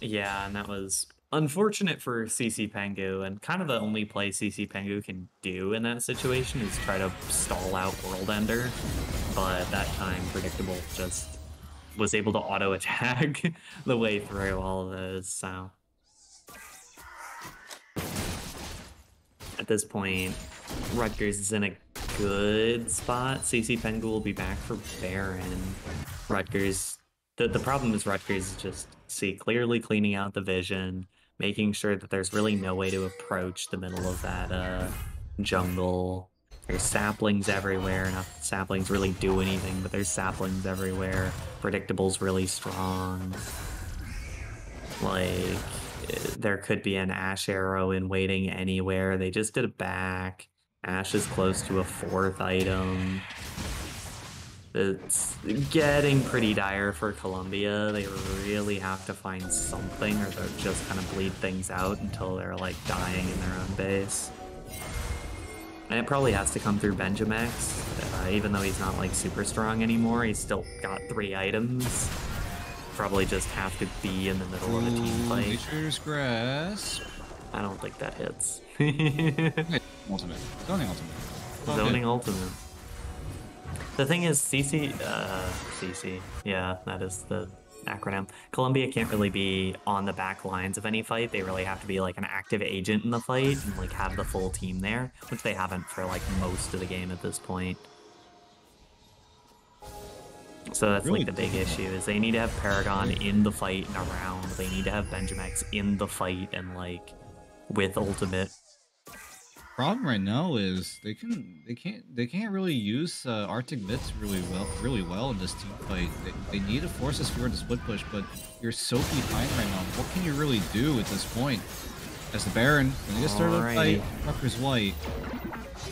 Yeah, and that was unfortunate for CC Pengu, and kind of the only play CC Pengu can do in that situation is try to stall out World Ender, but that time Predictable just was able to auto-attack the way through all of those, so... At this point, Rutgers is in a good spot. CC Pengu will be back for Baron. Rutgers... The problem is Rutgers is just, clearly cleaning out the vision, making sure that there's really no way to approach the middle of that jungle. There's saplings everywhere. Not that saplings really do anything, but there's saplings everywhere. Predictable's really strong. Like, there could be an Ash Arrow in waiting anywhere. They just did a back. Ash is close to a 4th item. It's getting pretty dire for Columbia. They really have to find something, or they'll just kind of bleed things out until they're like dying in their own base. And it probably has to come through Benjamex. Even though he's not like super strong anymore, he's still got 3 items. Probably just have to be in the middle of a team fight. Nature's Grasp. I don't think that hits. Ultimate. Zoning Ultimate. Zoning Ultimate. The thing is, CC, yeah, that is the acronym. Columbia can't really be on the back lines of any fight. They really have to be like an active agent in the fight and like have the full team there, which they haven't for like most of the game at this point. So that's really like the big issue, is they need to have Paragon in the fight and around. They need to have Benjamex in the fight and like with ultimate. Problem right now is they can't really use Arctic Myths really well in this team fight. They need to force a Sphere to split push, but you're so behind right now. What can you really do at this point? As the Baron, when they get started to fight Rutgers White,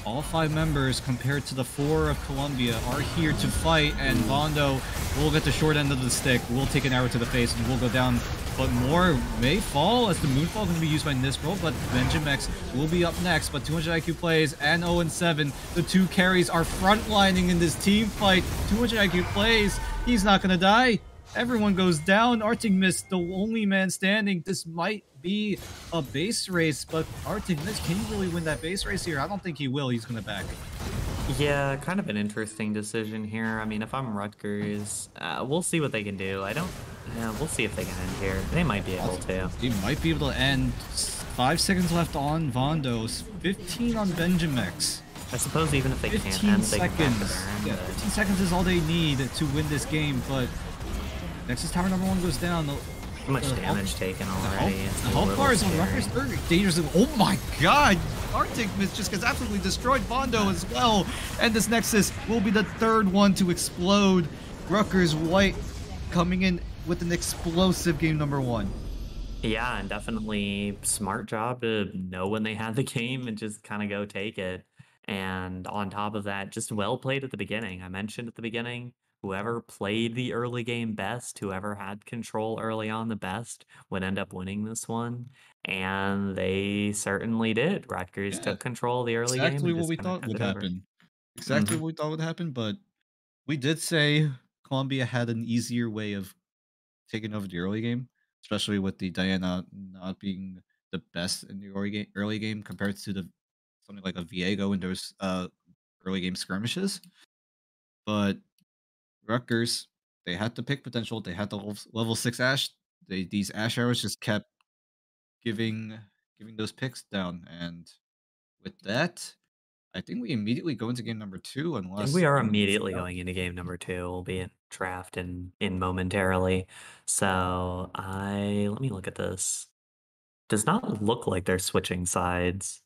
all 5 members compared to the 4 of Columbia are here to fight, and Vondo will get the short end of the stick. We'll take an arrow to the face and we'll go down. But more may fall, as the Moonfall is going to be used by Nisbro, but Benjamex will be up next. But 200 IQ plays and 0-7. The 2 carries are frontlining in this team fight. 200 IQ plays. He's not going to die. Everyone goes down. Arctic Mist, the only man standing. This might be a base race, but Arctic Mist, can he really win that base race here? I don't think he will. He's going to back it. Yeah, kind of an interesting decision here. I mean, if I'm Rutgers, we'll see what they can do. We'll see if they can end here. They might be able to. They might be able to end. 5 seconds left on Vondos. 15 on Benjamex. I suppose even if they can't end, they can back the Baron. Yeah, 15 seconds is all they need to win this game, but Nexus Tower number 1 goes down. Too much damage taken already. The health bar is on Rutgers 30. Dangerous. Oh my god! Arctic Mist just gets absolutely destroyed. Vondo as well. And this Nexus will be the 3rd one to explode. Rutgers White coming in with an explosive game number 1. Yeah, and definitely smart job to know when they had the game and just kind of go take it. And on top of that, just well played at the beginning. I mentioned at the beginning, whoever played the early game best, whoever had control early on the best, would end up winning this one. And they certainly did. Rutgers took control of the early game. Exactly what we thought would happen. Exactly what we thought would happen, but We did say Colombia had an easier way of taking over the early game, especially with the Diana not being the best in the early game compared to the something like a Viego in those early game skirmishes. But Rutgers, they had the pick potential. They had the level 6 Ash. These Ash arrows just kept giving giving those picks down. And with that, I think we immediately go into game number 2 I think we unless are anyone wants immediately to. going into game number 2. We'll be in draft in momentarily. So let me look at this. Does not look like they're switching sides.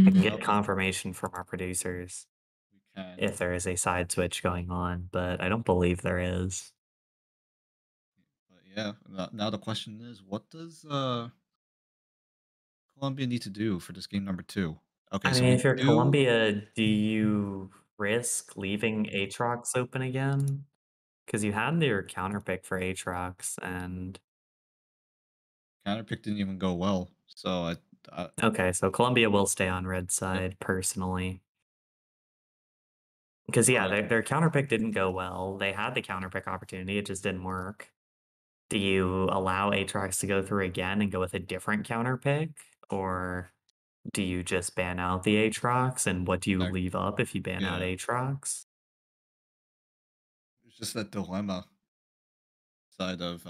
I can get Nope, confirmation from our producers we can. if there is a side switch going on, but I don't believe there is. But yeah, now the question is, what does Colombia need to do for this game number 2? Okay, I so mean, we if you're do Colombia, do you risk leaving Aatrox open again? Because you had your counter pick for Aatrox, and counter pick didn't even go well. So I okay, so Colombia will stay on red yep, side personally. Because yeah, but their counter pick didn't go well. They had the counter pick opportunity, it just didn't work. Do you allow Aatrox to go through again and go with a different counter pick? Or do you just ban out the Aatrox? And what do you that, leave up if you ban out yeah, Aatrox? it's just that dilemma side of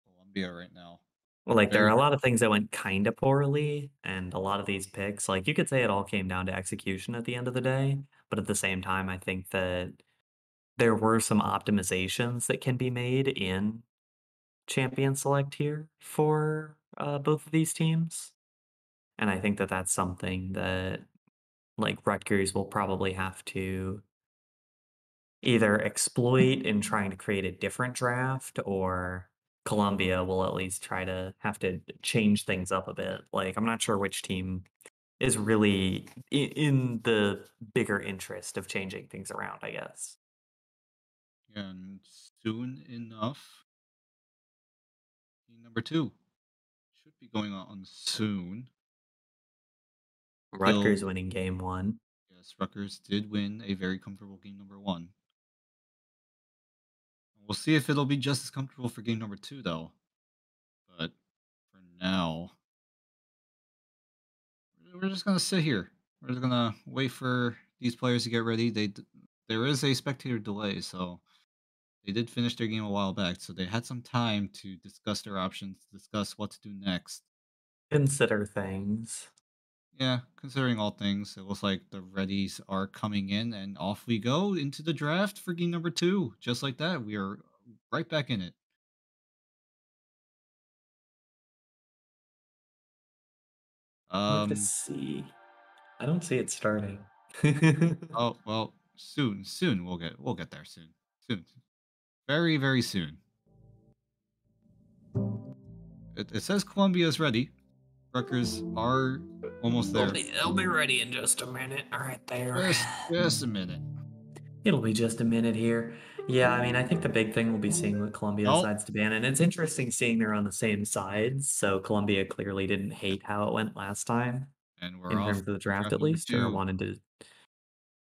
Colombia right now. Well, like, there are Very a lot of things that went kinda poorly, and a lot of these picks, like, you could say it all came down to execution at the end of the day, but at the same time, I think that there were some optimizations that can be made in Champion Select here for, both of these teams, and I think that that's something that, like, Rutgers will probably have to either exploit in trying to create a different draft, or Columbia will at least try to have to change things up a bit. Like, I'm not sure which team is really in the bigger interest of changing things around, I guess. and soon enough, game number 2 should be going on soon. Rutgers Till winning game 1. yes, Rutgers did win a very comfortable game number 1. We'll see if it'll be just as comfortable for game number 2 though. But for now, we're just gonna sit here. We're just gonna wait for these players to get ready. There is a spectator delay, so they did finish their game a while back, so they had some time to discuss their options, discuss what to do next. Consider things. Yeah, considering all things, it looks like the readies are coming in, and off we go into the draft for game number 2. Just like that, we are right back in it. I'll have to Um. see. I don't see it starting. Oh well, soon we'll get there soon, soon, very very soon. It says Columbia is ready. Rutgers are almost They'll there. be they'll be ready in just a minute. All right, there. Just a minute. It'll be just a minute here. Yeah, I mean, I think the big thing will be seeing what Colombia Oh, decides to ban, and it's interesting seeing they're on the same sides. So Colombia clearly didn't hate how it went last time, and we're in off terms of the to draft draft at number least, or 2. wanted to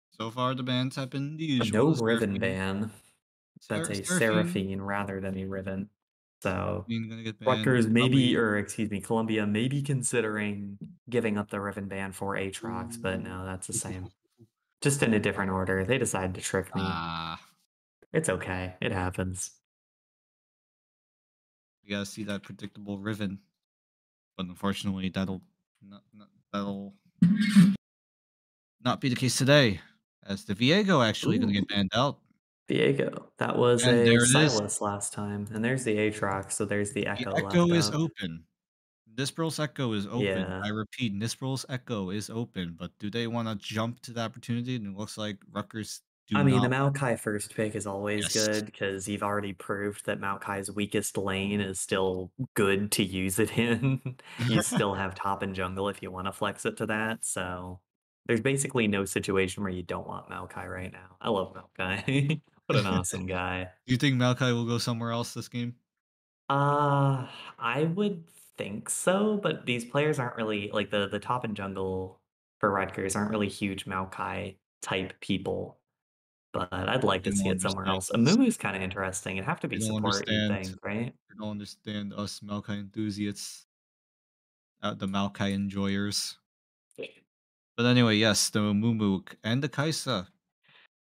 So far, the bans have been the no usual: Riven ban. That's a Seraphine, Seraphine rather than a Riven. So Seraphine gonna get banned. Rutgers maybe, Probably. or excuse me, Columbia may be considering giving up the Riven ban for Aatrox, but Ooh. no, that's the same. Just in a different order. They decided to trick me. Ah, It's okay. It happens. we gotta see that predictable Riven, but unfortunately, that'll not be the case today, as the Viego actually gonna Ooh, get banned out. Diego. That was And a there it is. Silas last time, and there's the Aatrox, so there's the The Echo left Echo is up. open. Nispral's Echo is open. I Yeah. repeat, Nispral's Echo is open, but do they wanna jump to the opportunity? And it looks like Rutgers do I mean, the not. Maokai first pick is always Yes. good because you've already proved that Maokai's weakest lane is still good to use it in. You still have top and jungle if you want to flex it to that. So there's basically no situation where you don't want Maokai right now. I love Maokai. What an awesome guy. Do you think Maokai will go somewhere else this game? Uh, I would think so, but these players aren't really like the top and jungle for Rutgers aren't really huge Maokai type people. but I'd like They to see don't it somewhere understand else. us. Amumu's kinda interesting. It'd have to They be don't support, you'd understand. think, right? They don't understand us Maokai enthusiasts, the Maokai enjoyers. But anyway, yes, the Mumu and the Kaisa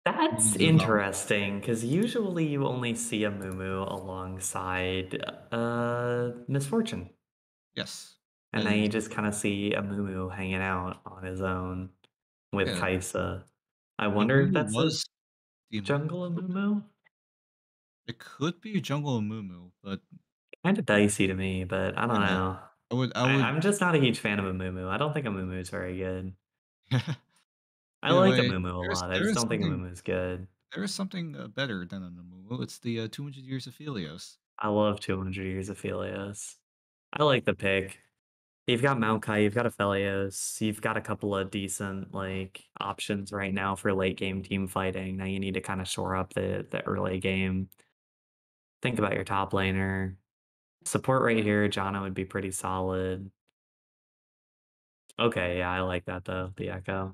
That's needs about interesting because usually you only see a Mumu alongside, Misfortune, yes. and now you And just kinda see a Mumu hanging out on his own with yeah, Kaisa. I the wonder if Mumu that's a was the jungle Amumu? it could be Jungle Mumu, but Kinda dicey to me, but I don't yeah, know. I I would I'm just not a huge fan of Amumu. I don't think Amumu is very good. I either like way, Amumu a lot, I just don't think Amumu is good. there is something better than a Mumu. It's the 200 Years of Helios. I love 200 Years of Helios. I like the pick. You've got Maokai, you've got Aphelios, you've got a couple of decent, like, options right now for late game team fighting. Now you need to kinda shore up the early game. Think about your top laner. Support right here, Janna would be pretty solid. Okay, yeah, I like that though, the Echo.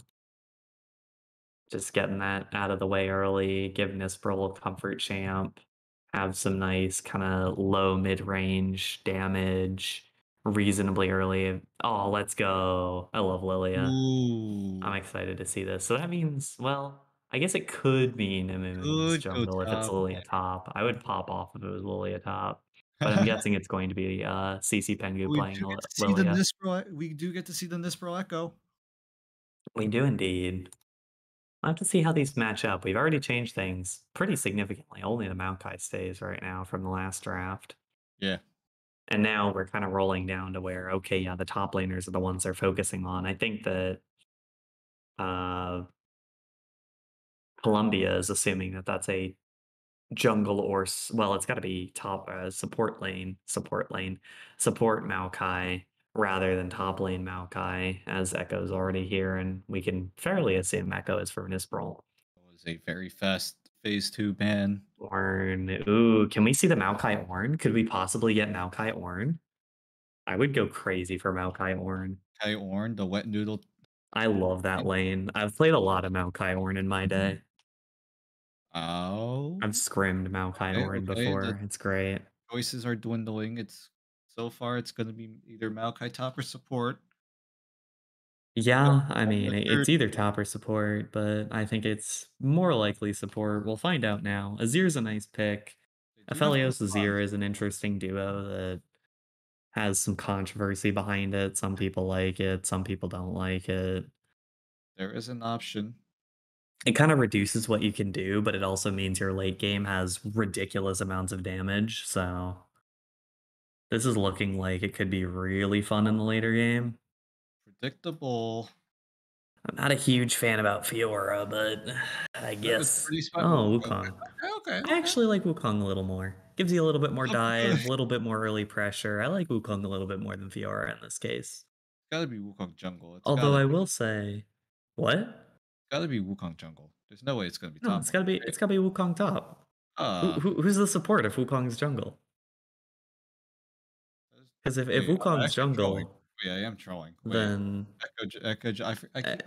Just getting that out of the way early, give Nispril comfort champ, have some nice kinda low mid-range damage reasonably early. Oh, let's go. I love Lilia. I'm Ooh, excited to see this. So that means, well, I guess it could mean Amumu's could go jungle if it's top Lilia top. I would pop off if it was Lilia top, but I'm guessing it's going to be CC Pengu We playing do get to see the Lilia. Nispro we do get to see the Nispro Echo. We do indeed. I'll have to see how these match up. We've already changed things pretty significantly. Only the Maokai stays right now from the last draft. Yeah, And now we're kind of rolling down to where, okay, yeah, the top laners are the ones they're focusing on. I think that uh, Columbia is assuming that that's a jungle or, well, it's got to be top support lane, support Maokai rather than top lane Maokai, as Echo's already here. And we can fairly assume Echo is for Nisprol. it was a very fast phase 2 ban. Ornn. Ooh, can we see the Maokai Ornn? Could we possibly get Maokai Ornn? I would go crazy for Maokai Ornn. Kai Orn, the wet noodle. I love that lane. I've played a lot of Maokai Ornn in my day. Oh, I've scrimmed Maokai okay, Ornn okay. The before. It's great. choices are dwindling. It's so far it's gonna be either Maokai top or support. But Yeah, I I'm mean, not sure it's either top or support, but I think it's more likely support. We'll find out now. Azir's a nice pick. they do have Aphelios coupons. Azir is an interesting duo that has some controversy behind it. Some people like it, some people don't like it. There is an option. It kind of reduces what you can do, but it also means your late game has ridiculous amounts of damage. So this is looking like it could be really fun in the later game. Predictable. I'm not a huge fan about Fiora, but I It's guess. pretty spot. Oh, Okay, Wukong. okay, I okay. actually like Wukong a little more. Gives you a little bit more Okay. dive, a little bit more early pressure. I like Wukong a little bit more than Fiora in this case. Gotta be Wukong jungle. It's Although gotta I be. will say, what? Gotta be Wukong jungle. There's no way it's gonna be No, top lane, right? it's gotta be Wukong top. Uh, Who's the support of Wukong's jungle? Because if wait, I'm Wukong's actually trolling. jungle, Wait, I am trolling. Wait, then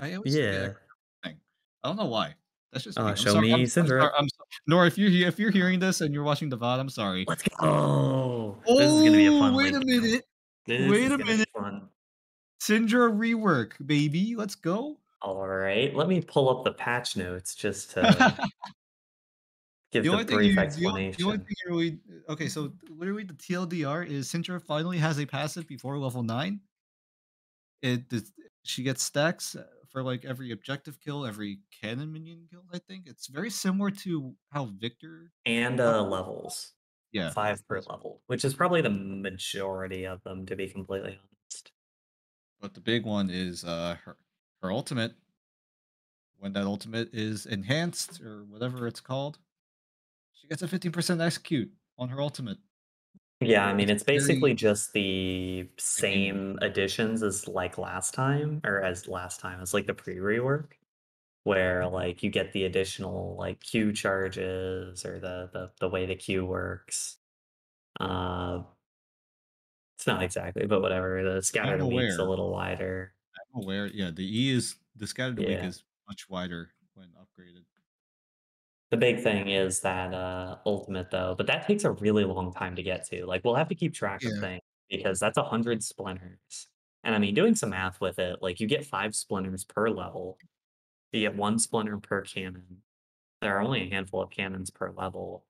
I always forget yeah. Echo thing. I don't know why. That's just me. I'm Show sorry. me I'm sorry. Syndrip. Nora, if you're hearing this and you're watching the VOD, I'm sorry. Let's go. This is gonna be a Oh, fun wait late a game. minute. This Wait is a gonna be minute. fun. Syndra rework, baby. Let's go. All right, let me pull up the patch notes just to give the brief The only explanation. thing you really okay, so literally the TLDR is Syndra finally has a passive before level 9. It does she gets stacks, for, like, every objective kill, every cannon minion kill, I think. It's very similar to how Victor And operates. levels. Yeah, 5 per that's level, which is probably the majority of them, to be completely honest. but the big one is, her ultimate. When that ultimate is enhanced or whatever it's called, she gets a 15% execute on her ultimate. Yeah, I mean, It's it's very basically just the big game mode. same additions as like last time, or as last time, as like the pre-rework, where like you get the additional like Q charges or the way the Q works. Uh, it's not exactly, but whatever. The I'm scatter the weak's a aware. little wider. I'm aware. Yeah, the scattered weak Yeah. is much wider when upgraded. The big thing is that, ultimate though, but that takes a really long time to get to. Like, we'll have to keep track of Yeah. things because that's 100 splinters. And I mean, doing some math with it, like you get 5 splinters per level. You get 1 splinter per cannon. There are only a handful of cannons per level.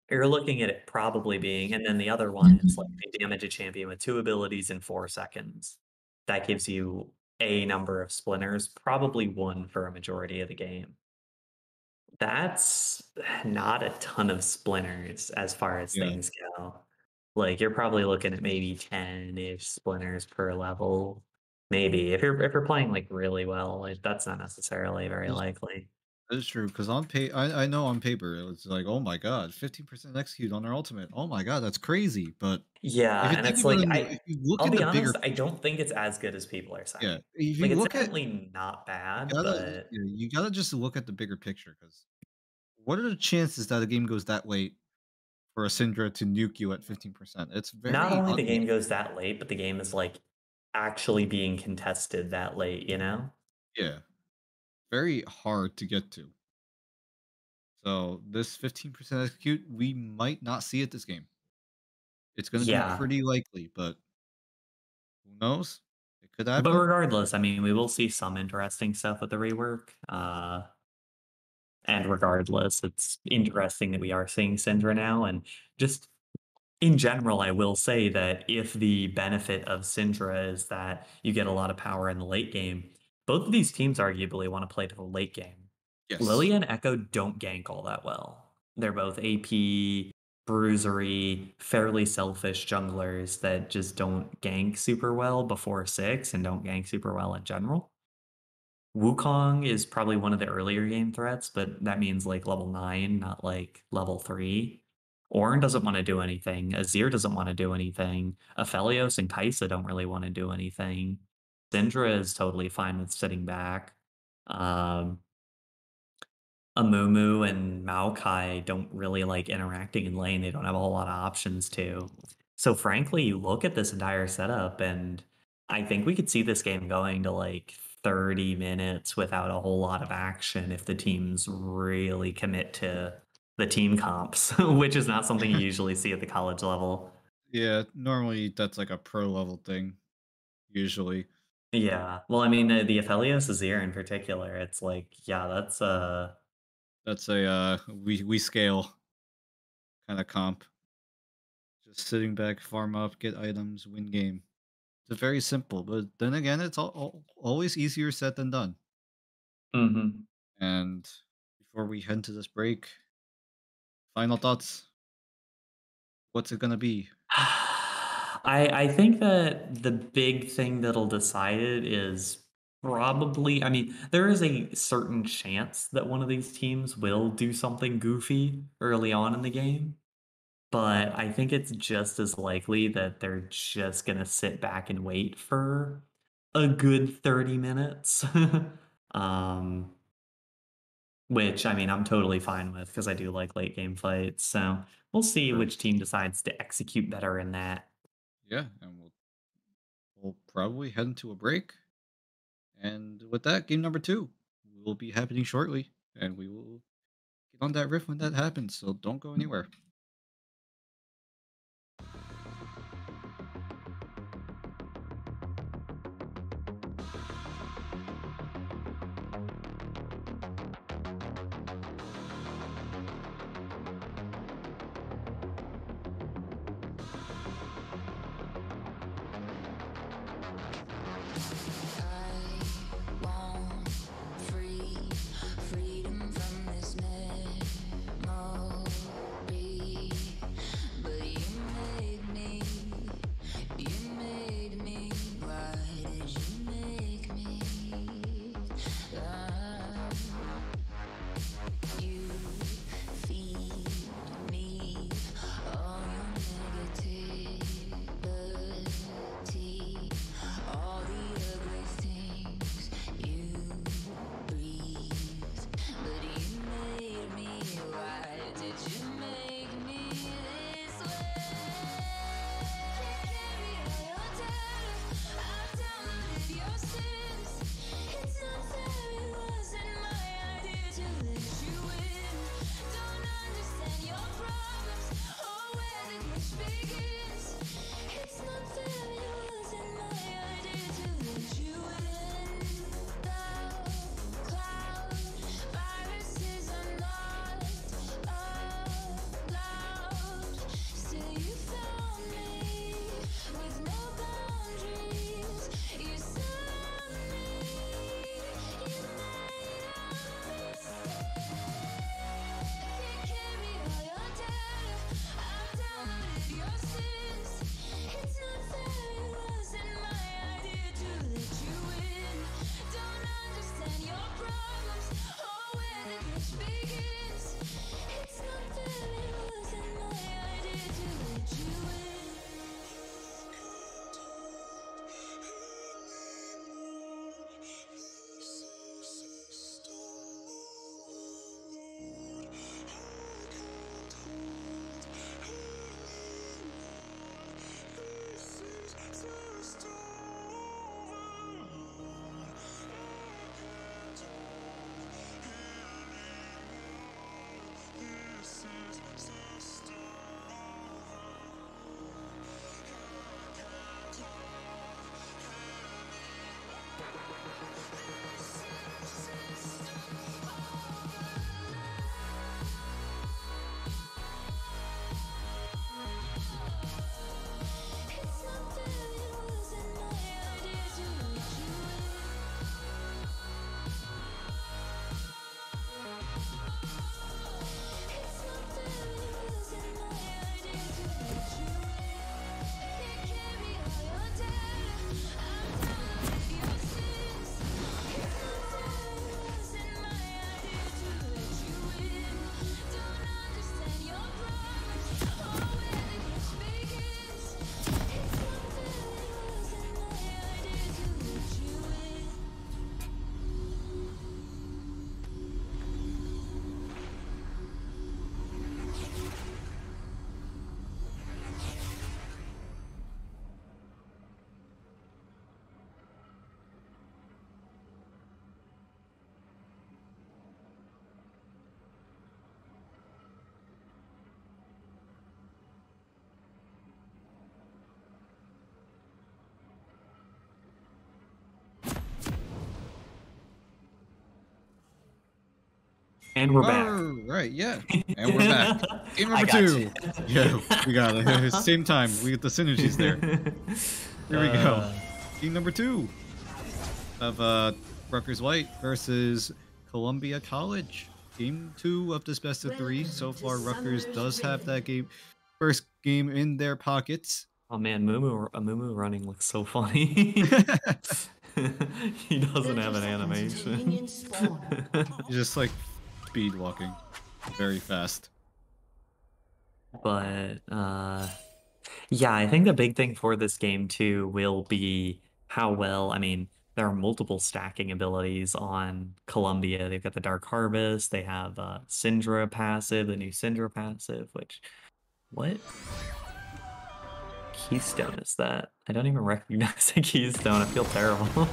You're looking at it probably being and then the other one is like they damage a champion with 2 abilities in 4 seconds. That gives you a number of splinters, probably 1 for a majority of the game. That's not a ton of splinters as far as Yeah. things go. Like, you're probably looking at maybe 10-ish splinters per level. Maybe. If you're playing, like, really well, like, that's not necessarily very likely. That is true, because I know on paper, it's like, "Oh my god, 15% execute on their ultimate. Oh my god, that's crazy," but Yeah, if you and think it's about like, it, if you look I'll at be the bigger honest, I picture, don't think it's as good as people are yeah, saying. if Like, you it's look at definitely not you bad, gotta but yeah, you gotta just look at the bigger picture, because what are the chances that a game goes that late for a Syndra to nuke you at 15%? It's not very only the game unlikely. goes that late, but the game is, like, actually being contested that late, you know? Yeah, very hard to get to. So, this 15% execute, we might not see it this game. It's gonna be Yeah. pretty likely, but who knows? It could But happen. regardless, I mean, we will see some interesting stuff with the rework. And regardless, it's interesting that we are seeing Syndra now. And just in general, I will say that if the benefit of Syndra is that you get a lot of power in the late game, both of these teams arguably want to play to the late game. Yes. Lily and Echo don't gank all that well. They're both AP, bruisery, fairly selfish junglers that just don't gank super well before 6 and don't gank super well in general. Wukong is probably one of the earlier game threats, but that means like level 9, not like level 3. Ornn doesn't want to do anything. Azir doesn't want to do anything. Aphelios and Kai'Sa don't really want to do anything. Syndra is totally fine with sitting back. Um, Amumu and Maokai don't really like interacting in lane. They don't have a whole lot of options to. So frankly, you look at this entire setup and I think we could see this game going to like 30 minutes without a whole lot of action if the teams really commit to the team comps, which is not something you usually see at the college level. Yeah, normally that's like a pro level thing, usually. Yeah. Well, I mean, the Aphelios Azir in particular, it's like, yeah, that's That's a we scale kind of comp. Just sitting back, farm up, get items, win game. It's very simple, but then again, it's always easier said than done. mhm. And before we head to this break, final thoughts. What's it gonna be? I think that the big thing that'll decide it is probably I mean, there is a certain chance that one of these teams will do something goofy early on in the game, but I think it's just as likely that they're just gonna sit back and wait for a good 30 minutes. Um, which, I mean, I'm totally fine with because I do like late game fights, so we'll see Sure. which team decides to execute better in that. Yeah, and we'll probably head into a break. And with that, game number two will be happening shortly, and we will get on that riff when that happens. So don't go anywhere. And we're back. All right, yeah. And we're back. Game I number got 2. you. Yeah, we got it. Same time. We get the synergies there. Here we go. Game number 2 of Rutgers White versus Columbia College. Game 2 of this best of 3. So far, Rutgers does have that first game in their pockets. Oh man, Mumu running looks so funny. He doesn't have an animation. He's just like speed walking very fast. But yeah, I think the big thing for this game too will be how well, I mean, there are multiple stacking abilities on Columbia. They've got the Dark Harvest, they have Syndra passive, the new Syndra passive, which what keystone is that? I don't even recognize a keystone. I feel terrible.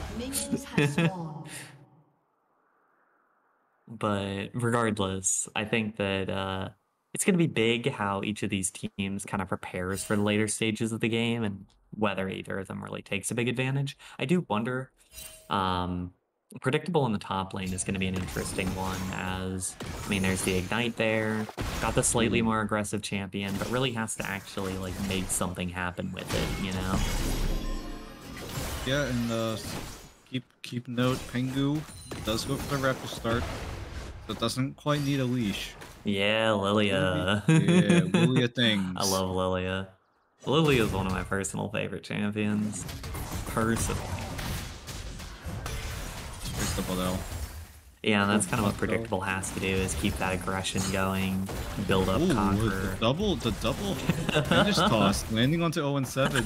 But regardless, I think that it's going to be big how each of these teams kind of prepares for the later stages of the game and whether either of them really takes a big advantage. I do wonder, predictable in the top lane is going to be an interesting one as, I mean, there's the Ignite there, got the slightly more aggressive champion, but really has to actually like make something happen with it, you know? Yeah, and keep note, Pengu does go for the rapid start, but doesn't quite need a leash. Yeah, Lilia. Yeah, Lilia things. I love Lilia. Lilia is one of my personal favorite champions. Personally. Yeah, that's kind of what Predictable has to do, is keep that aggression going, build up Conqueror. The double finish toss, landing onto 0-7.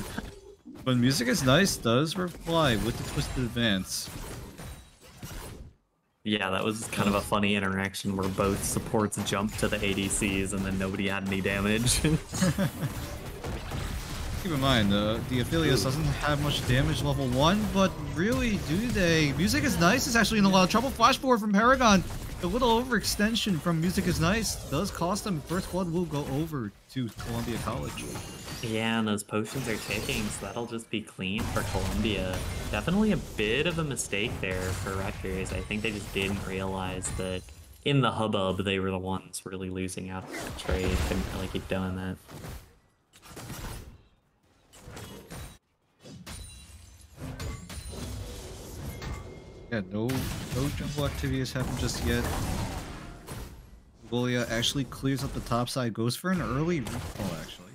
But Music is Nice does reply with the Twisted Advance. Yeah, that was kind of a funny interaction where both supports jumped to the ADCs and then nobody had any damage. Keep in mind, the Aphelios doesn't have much damage level 1, but really, do they? Music is Nice is actually in a lot of trouble. Flash forward from Paragon. A little overextension from Music is Nice does cost them. First blood will go over to Columbia College. Yeah, and those potions are ticking, so that'll just be clean for Columbia. Definitely a bit of a mistake there for Rutgers. I think they just didn't realize that in the hubbub they were the ones really losing out on the trade. Couldn't really keep doing that. Yeah, no jungle activity has happened just yet. Lilia actually clears up the top side, goes for an early recall actually.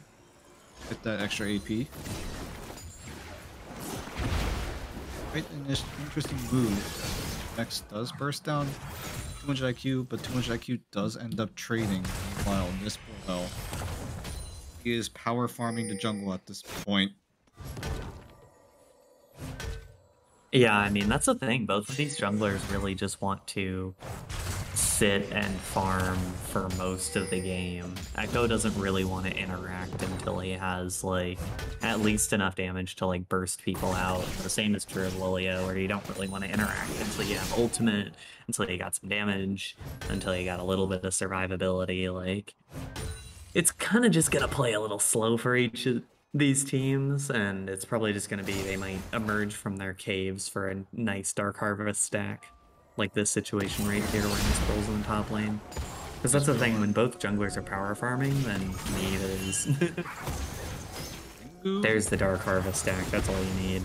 Get that extra AP. Quite an interesting move. Next does burst down 200 IQ, but 200 IQ does end up trading. Meanwhile, Nispel, he is power farming the jungle at this point. Yeah, I mean, that's the thing. Both of these junglers really just want to sit and farm for most of the game. Echo doesn't really want to interact until he has, like, at least enough damage to, like, burst people out. The same is true of Lilia, where you don't really want to interact until you have ultimate, until you got some damage, until you got a little bit of survivability. Like, it's kind of just gonna play a little slow for each of these teams, and it's probably just going to be they might emerge from their caves for a nice Dark Harvest stack, like this situation right here where Nispel's in the top lane. Because that's the thing, when both junglers are power farming, then there's there's the Dark Harvest stack. That's all you need.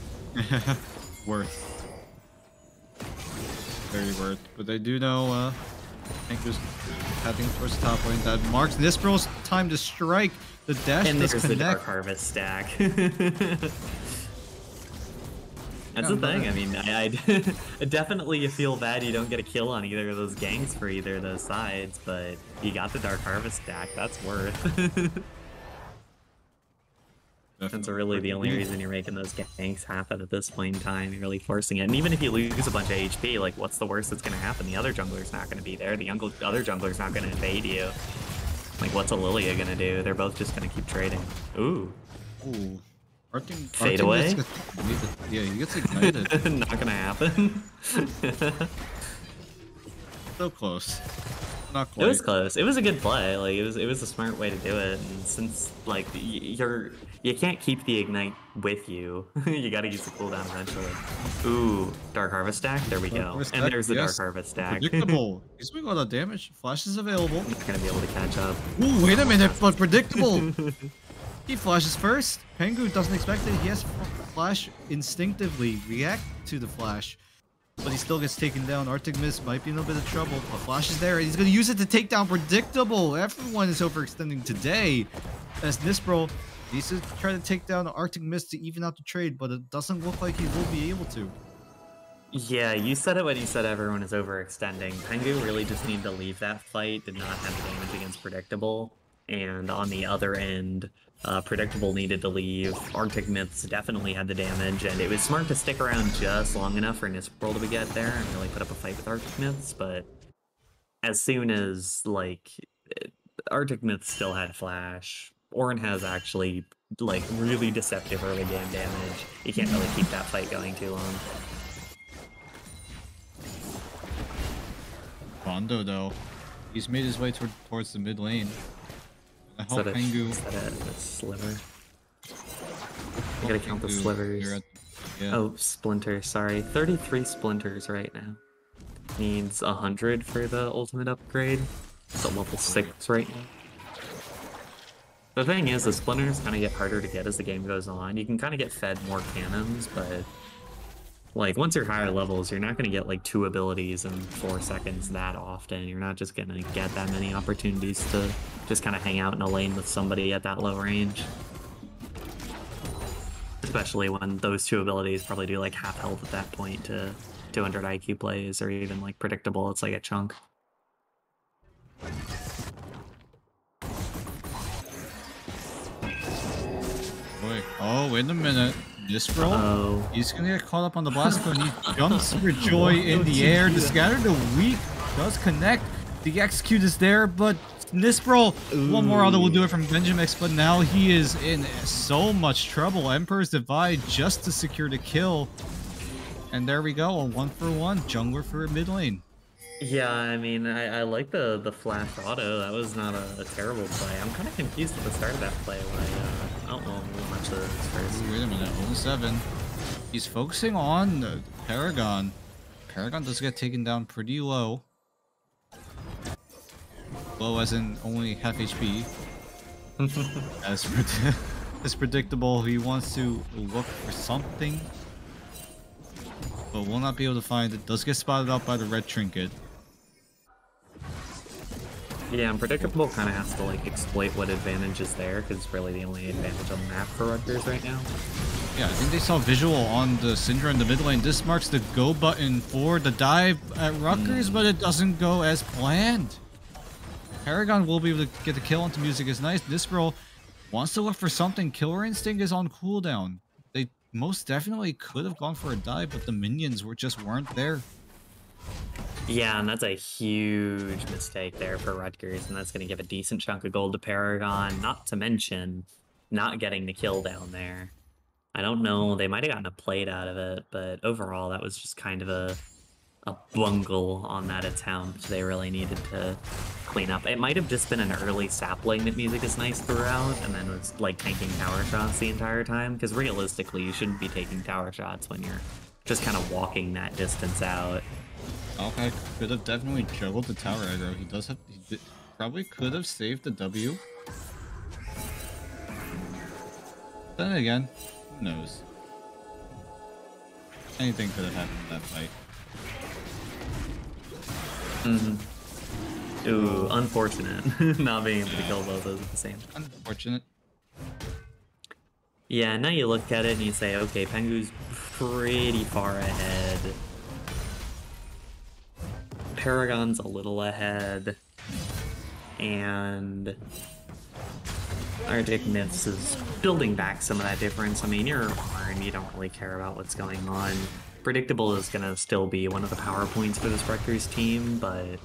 Worth. Very worth. But I do know Anchor's heading towards the top lane. That marks Nispel's time to strike. The dash and there's disconnect. the Dark Harvest stack. That's the thing. I mean, I definitely feel bad you don't get a kill on either of those ganks for either of those sides, but you got the Dark Harvest stack. That's worth. That's really the only reason you're making those ganks happen at this point in time. You're really forcing it. And even if you lose a bunch of HP, like, what's the worst that's going to happen? The other jungler's not going to be there. The other jungler's not going to invade you. Like, what's a Lilia gonna do? They're both just gonna keep trading. Ooh. Ooh. Fade away? Yeah, he gets ignited. Not gonna happen. So close. Not quite. It was close. It was a good play. Like, it was a smart way to do it. And since, like, you're You can't keep the ignite with you. You gotta use the cooldown eventually. Ooh, Dark Harvest stack. There we go. And there's the Dark Harvest stack. Predictable. He's doing all the damage. Flash is available. Not gonna be able to catch up. Ooh, wait a minute, but predictable. He flashes first. Pengu doesn't expect it. He has flash instinctively react to the flash. But he still gets taken down. Arctic Mist might be in a bit of trouble. But Flash is there, and he's going to use it to take down Predictable. Everyone is overextending today. As Nispro needs to try to take down Arctic Mist to even out the trade, but it doesn't look like he will be able to. Yeah, you said it when you said everyone is overextending. Pengu really just needed to leave that fight, did not have the damage against Predictable. And on the other end, Predictable needed to leave. Arctic Myths definitely had the damage, and it was smart to stick around just long enough for Nispro to get there and really put up a fight with Arctic Myths, but as soon as, like, Arctic Myths still had Flash, Ornn has actually, like, really deceptive early game damage. You can't really keep that fight going too long. Rondo, though, he's made his way towards the mid lane. I hope Pengu... Is that a sliver? I gotta count the slivers. Yeah. Oh, splinters, sorry. 33 splinters right now. Needs 100 for the ultimate upgrade. It's at level 6 right now. The thing is, the splinters kind of get harder to get as the game goes on. You can kind of get fed more cannons, but like once you're higher levels, you're not going to get like 2 abilities in 4 seconds that often. You're not just going to get that many opportunities to just kind of hang out in a lane with somebody at that low range. Especially when those 2 abilities probably do like half health at that point to 200 IQ plays, or even like Predictable, it's like a chunk. Wait, oh, wait a minute. Nispro, he's gonna get caught up on the blast cone. He jumps for joy in the air. The Scatter the Weak does connect. The execute is there, but Nispro, one more auto will do it from Benjamix, but now he is in so much trouble. Emperor's Divide just to secure the kill. And there we go, a 1-for-1 jungler for mid lane. Yeah, I mean, I like the flash auto. That was not a terrible play. I'm kind of confused at the start of that play. I don't know much of this first. Wait a minute, 0-7. He's focusing on Paragon. Paragon does get taken down pretty low. Low as in only half HP. As predictable, he wants to look for something, but will not be able to find it. Does get spotted out by the red trinket. Yeah, and Predictable kind of has to like exploit what advantage is there, because it's really the only advantage on the map for Rutgers right now. Yeah, I think they saw visual on the Syndra in the mid lane. This marks the go button for the dive at Rutgers, but it doesn't go as planned. Paragon will be able to get the kill onto Music is nice. Nispro wants to look for something. Killer Instinct is on cooldown. They most definitely could have gone for a dive, but the minions weren't there. Yeah, and that's a huge mistake there for Rutgers, and that's going to give a decent chunk of gold to Paragon, not to mention not getting the kill down there. I don't know, they might have gotten a plate out of it, but overall that was just kind of a bungle on that attempt. They really needed to clean up. It might have just been an early sapling that Music is nice throughout, and then was like taking tower shots the entire time, because realistically you shouldn't be taking tower shots when you're just kind of walking that distance out. Okay, could have definitely juggled the tower aggro. He probably could have saved the W. Then again, who knows? Anything could have happened in that fight. Ooh, unfortunate. Not being able to kill both those at the same time. Unfortunate. Yeah, now you look at it and you say, okay, Pengu's pretty far ahead. Paragon's a little ahead, and Arctic Myths is building back some of that difference. I mean, you're Ornn, you don't really care about what's going on. Predictable is going to still be one of the power points for this Rutgers team, but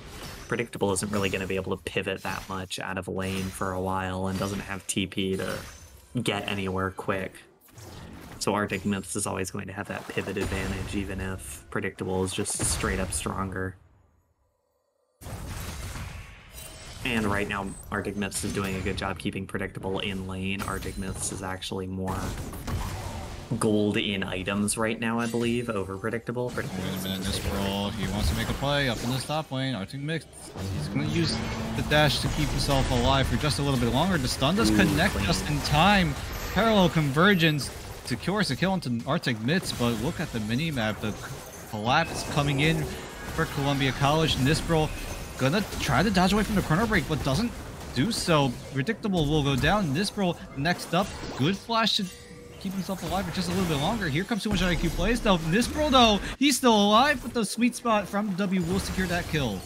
Predictable isn't really going to be able to pivot that much out of lane for a while and doesn't have TP to get anywhere quick. So Arctic Myths is always going to have that pivot advantage, even if Predictable is just straight up stronger. And right now, Arctic Myths is doing a good job keeping predictable in lane. Arctic Myths is actually more gold in items right now, I believe, over predictable. Wait a minute, this brawl. He wants to make a play up in this top lane. Arctic Myths. He's going to use the dash to keep himself alive for just a little bit longer. The stun does connect clean. just in time. Parallel convergence secures a kill into Arctic Myths, but look at the mini-map. The collapse coming in for Columbia College. Nisbro gonna try to dodge away from the chrono break, but doesn't do so. Predictable will go down. Nisbro next up. Good flash to keep himself alive for just a little bit longer. Here comes too much IQ plays though. Nisbro though, he's still alive, but the sweet spot from W will secure that kill.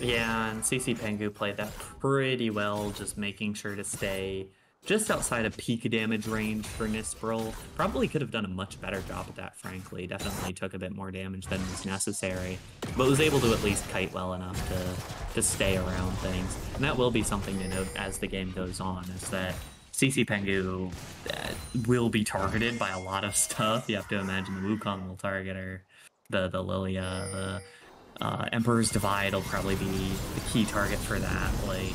Yeah, and CC Pengu played that pretty well, just making sure to stay just outside of peak damage range for Nisbro. Probably could have done a much better job at that, frankly. Definitely took a bit more damage than was necessary, but was able to at least kite well enough to stay around things. And that will be something to note as the game goes on, is that CC Pengu will be targeted by a lot of stuff. You have to imagine the Wukong will target her, the Lilia, the Emperor's Divide will probably be the key target for that. Like,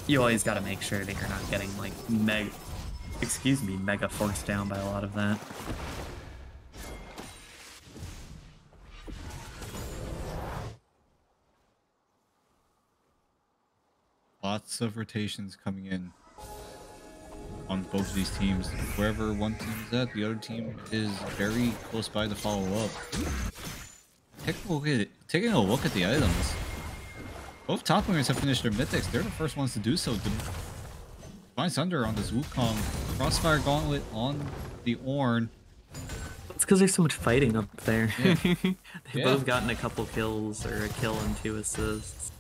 you always got to make sure that you're not getting like mega forced down by a lot of that. Lots of rotations coming in on both of these teams. Wherever one team is at, the other team is very close by to follow up. Taking a look at the items. Both top laners have finished their mythics. They're the first ones to do so. Divine Sunder on this Wukong. Crossfire Gauntlet on the Ornn. It's because there's so much fighting up there. Yeah. They've both gotten a couple kills, or a kill and 2 assists.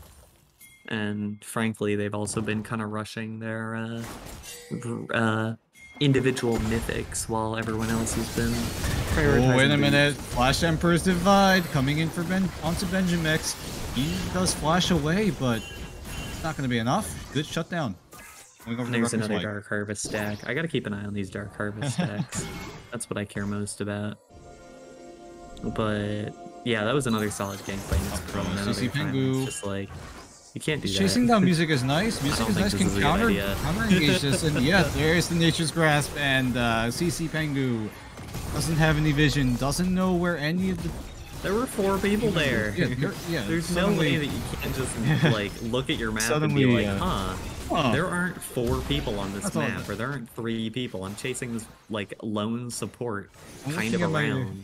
And frankly, they've also been kind of rushing their individual mythics while everyone else has been prioritizing. Oh, wait a minute. Flash Emperor's Divide coming in for onto Benjamix. He does flash away, but it's not going to be enough. Good shutdown. There's another Dark Harvest stack. I got to keep an eye on these Dark Harvest stacks. That's what I care most about. But yeah, that was another solid gameplay. CC Pengu. Just like, you can't do that. Chasing down music is nice. Music is nice. Can counter engage this. And yeah, there's the Nature's Grasp. And CC Pengu doesn't have any vision. Doesn't know where any of the... There were 4 people there. Yeah, there's no way that you can't just like look at your map and be like, there aren't 4 people on this map, or there aren't 3 people. I'm chasing this like lone support kind of around.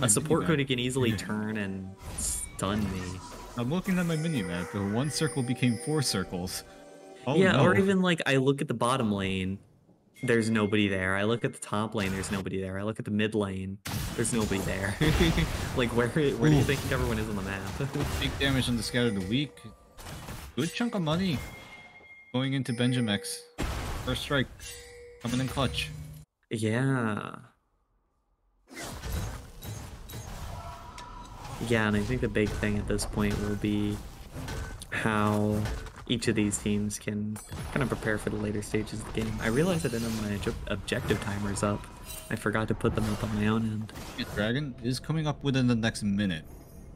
A support could can easily turn and stun me. I'm looking at my mini-map. The 1 circle became 4 circles. Oh, yeah, no. or even like I look at the bottom lane, there's nobody there. I look at the top lane, there's nobody there. I look at the mid lane, there's nobody there. Like, where do you think everyone is on the map? Big damage on the Scatter the Weak. Good chunk of money going into Benjamix. First strike coming in clutch. Yeah. Yeah, and I think the big thing at this point will be how each of these teams can kind of prepare for the later stages of the game. I realized I didn't have my objective timers up. I forgot to put them up on my own end. Dragon is coming up within the next minute.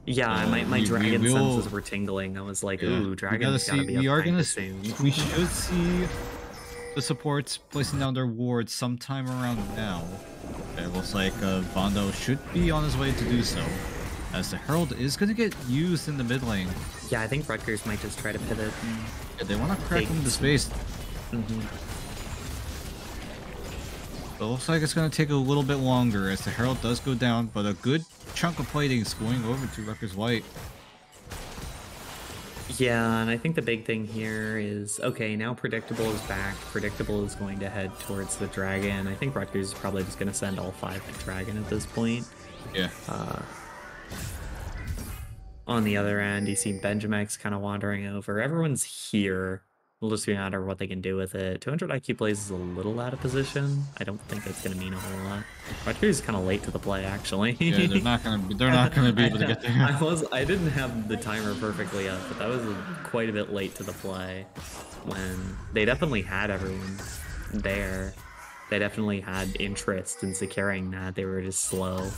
Yeah, my dragon senses were tingling. I was like, ooh, dragon's gotta be up soon. We should see the supports placing down their wards sometime around now. It looks like Bondo should be on his way to do so, as the Herald is going to get used in the mid lane. Yeah, I think Rutgers might just try to pivot. Yeah, they want to crack into space. It looks like it's going to take a little bit longer as the Herald does go down, but a good chunk of plating is going over to Rutgers White. Yeah, and I think the big thing here is, okay, now Predictable is back. Predictable is going to head towards the Dragon. I think Rutgers is probably just going to send all 5 to Dragon at this point. Yeah. On the other end, you see Benjamix kind of wandering over. Everyone's here. We'll just be matter what they can do with it. 200 IQ plays is a little out of position. I don't think that's going to mean a whole lot. Rutgers is kind of late to the play, actually. Yeah, they're not going to be able to get there. I didn't have the timer perfectly up, but that was quite a bit late to the play. When they definitely had everyone there. They definitely had interest in securing that. They were just slow.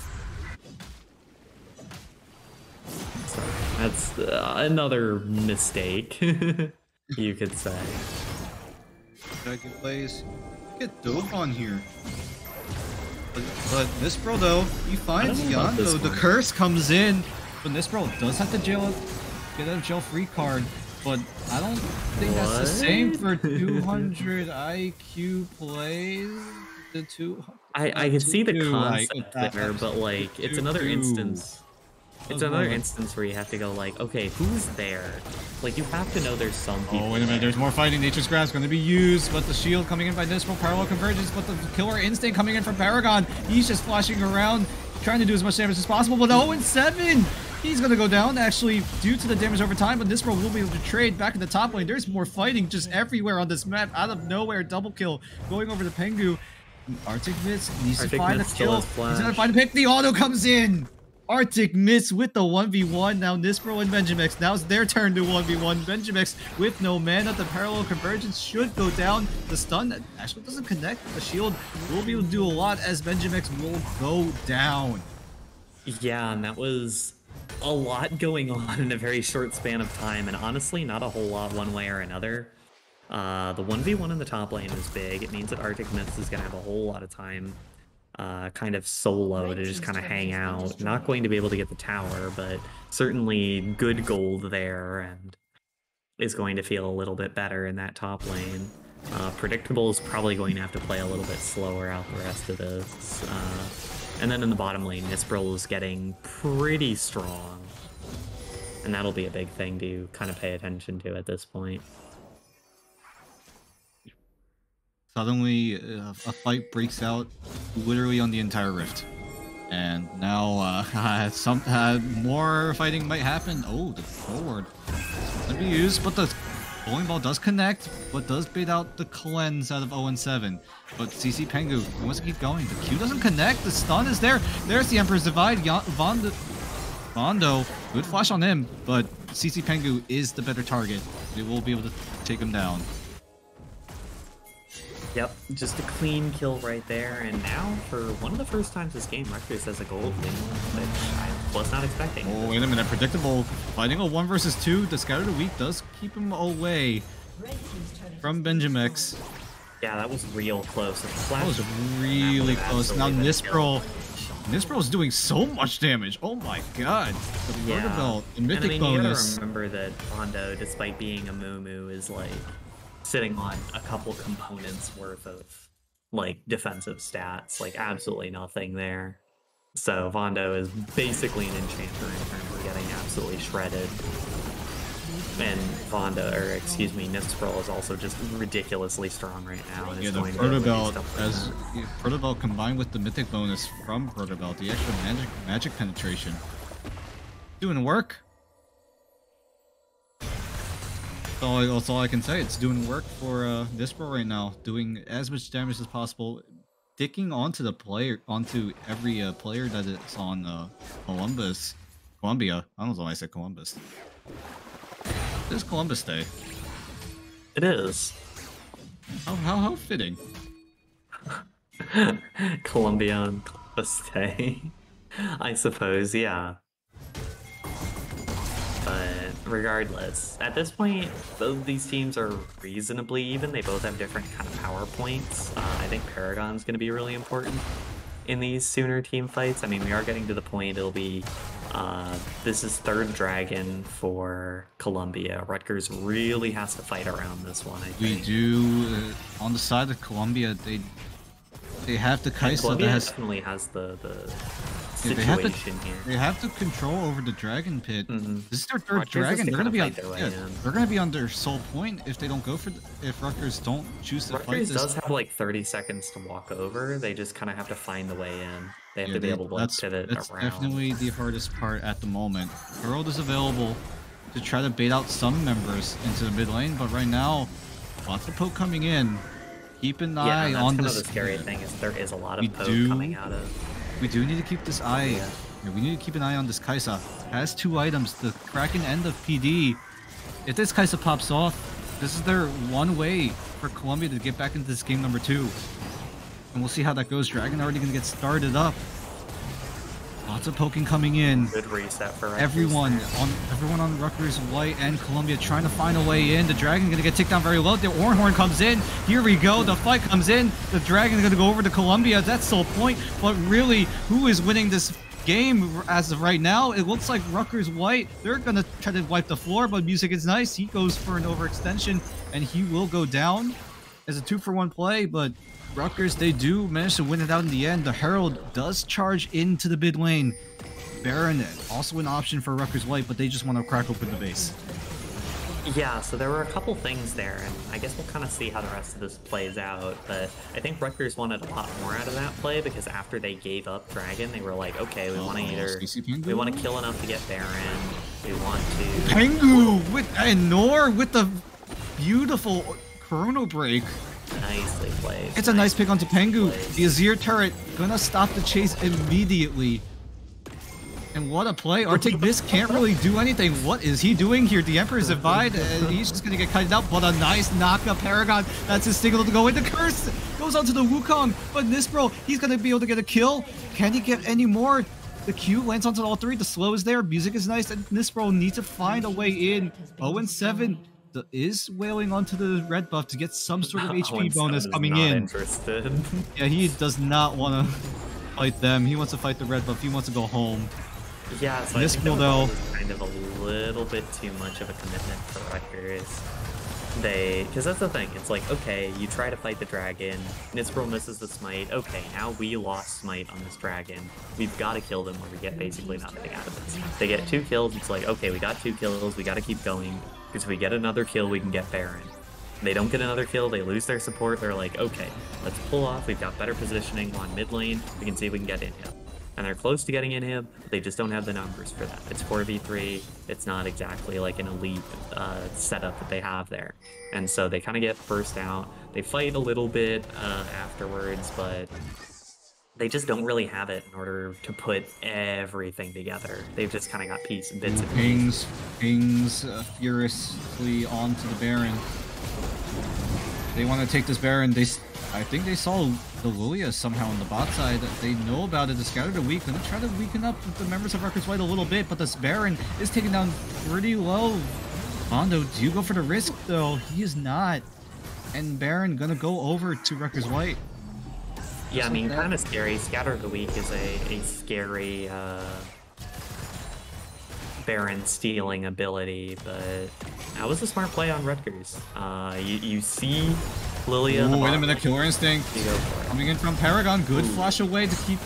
So, That's another mistake, you could say. Dragon plays. Get dove on here. But Nispro though, he finds Yando. The curse comes in, but Nispro does have to get a jail free card. But I don't think that's the same for 200 IQ plays. The two. I can see the concept there, but like it's another instance. It's another instance where you have to go like, okay, who's there? Like you have to know there's some people. Oh wait a minute, there's more fighting. Nature's Grasp going to be used, but the shield coming in by Nispro, parallel convergence, but the killer instinct coming in from Paragon. He's just flashing around, trying to do as much damage as possible. But 0-7. He's going to go down, actually, due to the damage over time, but Nispro will be able to trade back in the top lane. There's more fighting just everywhere on this map. Out of nowhere, double kill going over to Pengu. Arctic Mist needs to find a kill. He's going to find a pick. The auto comes in. Arctic Mist with the 1v1. Now Nispro and Benjamex. Now it's their turn to 1v1. Benjamex with no mana. The parallel convergence should go down. The stun actually doesn't connect. The shield will be able to do a lot as Benjamex will go down. Yeah, and that was a lot going on in a very short span of time, and honestly, not a whole lot one way or another. The 1v1 in the top lane is big. It means that Arctic Mist is going to have a whole lot of time kind of solo to just kind of hang out. Not going to be able to get the tower, but certainly good gold there, and is going to feel a little bit better in that top lane. Predictable is probably going to have to play a little bit slower out the rest of this. And then in the bottom lane, Nispro is getting pretty strong. And that'll be a big thing to kind of pay attention to at this point. Suddenly, a fight breaks out literally on the entire rift. And now, more fighting might happen. Oh, the forward can be used, but the bowling ball does connect, but does bait out the cleanse out of 0-7. But CC Pengu wants to keep going. The Q doesn't connect. The stun is there. There's the Emperor's Divide. Vondo, good flash on him, but CC Pengu is the better target. They will be able to take him down. Yep, just a clean kill right there, and now, for one of the first times this game, Rutgers has a gold win, which I was not expecting. Oh, wait a minute, predictable. Fighting a 1 versus 2, the Scout of the Week does keep him away from Benjamex. Yeah, that was real close. That was really close. Now Nispro's doing so much damage. Oh my god. The Murder Belt, the Mythic bonus. You gotta remember that Vondo, despite being a Moo, is like sitting on a couple components worth of like defensive stats, like absolutely nothing there. So Vondo is basically an enchanter in terms of getting absolutely shredded. And Nispro is also just ridiculously strong right now. And yeah, the Proto Belt combined with the Mythic bonus from Proto Belt, the extra magic penetration, doing work. That's all I can say. It's doing work for Nispro right now, doing as much damage as possible, dicking onto every player that is on Columbia. I don't know why I said Columbus. It is Columbus Day. It is. How fitting. Columbia on Columbus Day. I suppose, yeah. But regardless, at this point, both these teams are reasonably even. They both have different kind of power points. I think Paragon's going to be really important in these sooner team fights. I mean, we are getting to the point it'll be this is third dragon for Columbia. Rutgers really has to fight around this one, I think. We do. On the side of Columbia, they have the Kaisa. Columbia definitely has the situation here. They have to control over the dragon pit. This is their third Rutgers dragon. They're gonna be under Soul Point if they don't go for if Rutgers don't choose to fight this. Rutgers does have like 30 seconds to walk over. They just kind of have to find the way in. They have to be able to pivot around. That's definitely the hardest part at the moment. Herald is available to try to bait out some members into the mid lane, but right now, lots of poke coming in. Keep an eye on this. The scary thing is there is a lot of poke coming out of. We do need to keep this eye. Yeah, we need to keep an eye on this Kaisa. Has 2 items, the Kraken and the PD. If this Kaisa pops off, this is their one way for Columbia to get back into this game number 2. And we'll see how that goes. Dragon already gonna get started up. Lots of poking coming in. Good reset for Rutgers. Everyone on Rutgers White and Columbia trying to find a way in. The Dragon gonna get taken down very low. The Ornhorn comes in. Here we go. The fight comes in. The Dragon gonna go over to Columbia. That's the point. But really, who is winning this game as of right now? It looks like Rutgers White. They're gonna try to wipe the floor, but Music is nice. He goes for an overextension, and he will go down as a 2-for-1 play. But Rutgers, they do manage to win it out in the end. The Herald does charge into the mid lane. Baron, also an option for Rutgers White, but they just want to crack open the base. Yeah, so there were a couple things there, and I guess we'll kind of see how the rest of this plays out, but I think Rutgers wanted a lot more out of that play, because after they gave up Dragon, they were like, okay, we want to kill enough to get Baron, we want to... Pengu and Nor with the beautiful Chrono Break. Nicely played. It's a nice pick onto Pengu. The Azir turret gonna stop the chase immediately. And what a play. Arctic Mist can't really do anything. What is he doing here? The Emperor's Divide, he's just gonna get kited out, but a nice knock-up Paragon. That's his signal to go in. The curse goes onto the Wukong, but Nispro, he's gonna be able to get a kill. Can he get any more? The Q lands onto all three. The slow is there. Music is nice, and Nispro needs to find a way in. 0-7. Is wailing onto the red buff to get some sort of HP bonus coming in. Interested. Yeah, he does not want to fight them. He wants to fight the red buff. He wants to go home. Yeah, so this I think though was kind of a little bit too much of a commitment for Rutgers. Because that's the thing. It's like, okay, you try to fight the dragon. Nispro misses the smite. Okay, now we lost smite on this dragon. We've got to kill them or we get basically nothing out of this. They get 2 kills. It's like, okay, we got 2 kills. We got to keep going. Because if we get another kill, we can get Baron. They don't get another kill, they lose their support, they're like, okay, let's pull off, we've got better positioning on mid lane, we can see if we can get in him. And they're close to getting in him, but they just don't have the numbers for that. It's 4v3, it's not exactly like an elite setup that they have there. And so they kind of get burst out, they fight a little bit afterwards, but they just don't really have it in order to put everything together. They've just kind of got bits and pieces. Pings furiously onto the Baron. They want to take this Baron. I think they saw the Lilia somehow on the bot side. They know about it. The Scattered are weak. Gonna try to weaken up the members of Rutgers White a little bit, but this Baron is taken down pretty low. Mondo, do you go for the risk though? He is not. And Baron gonna go over to Rutgers White. Yeah, I mean, kind of scary. Scatter of the Week is a scary Baron stealing ability, but that was a smart play on Rutgers. You see Lilia. Oh, wait a minute, Killer Instinct coming in from Paragon. Good flash away to keep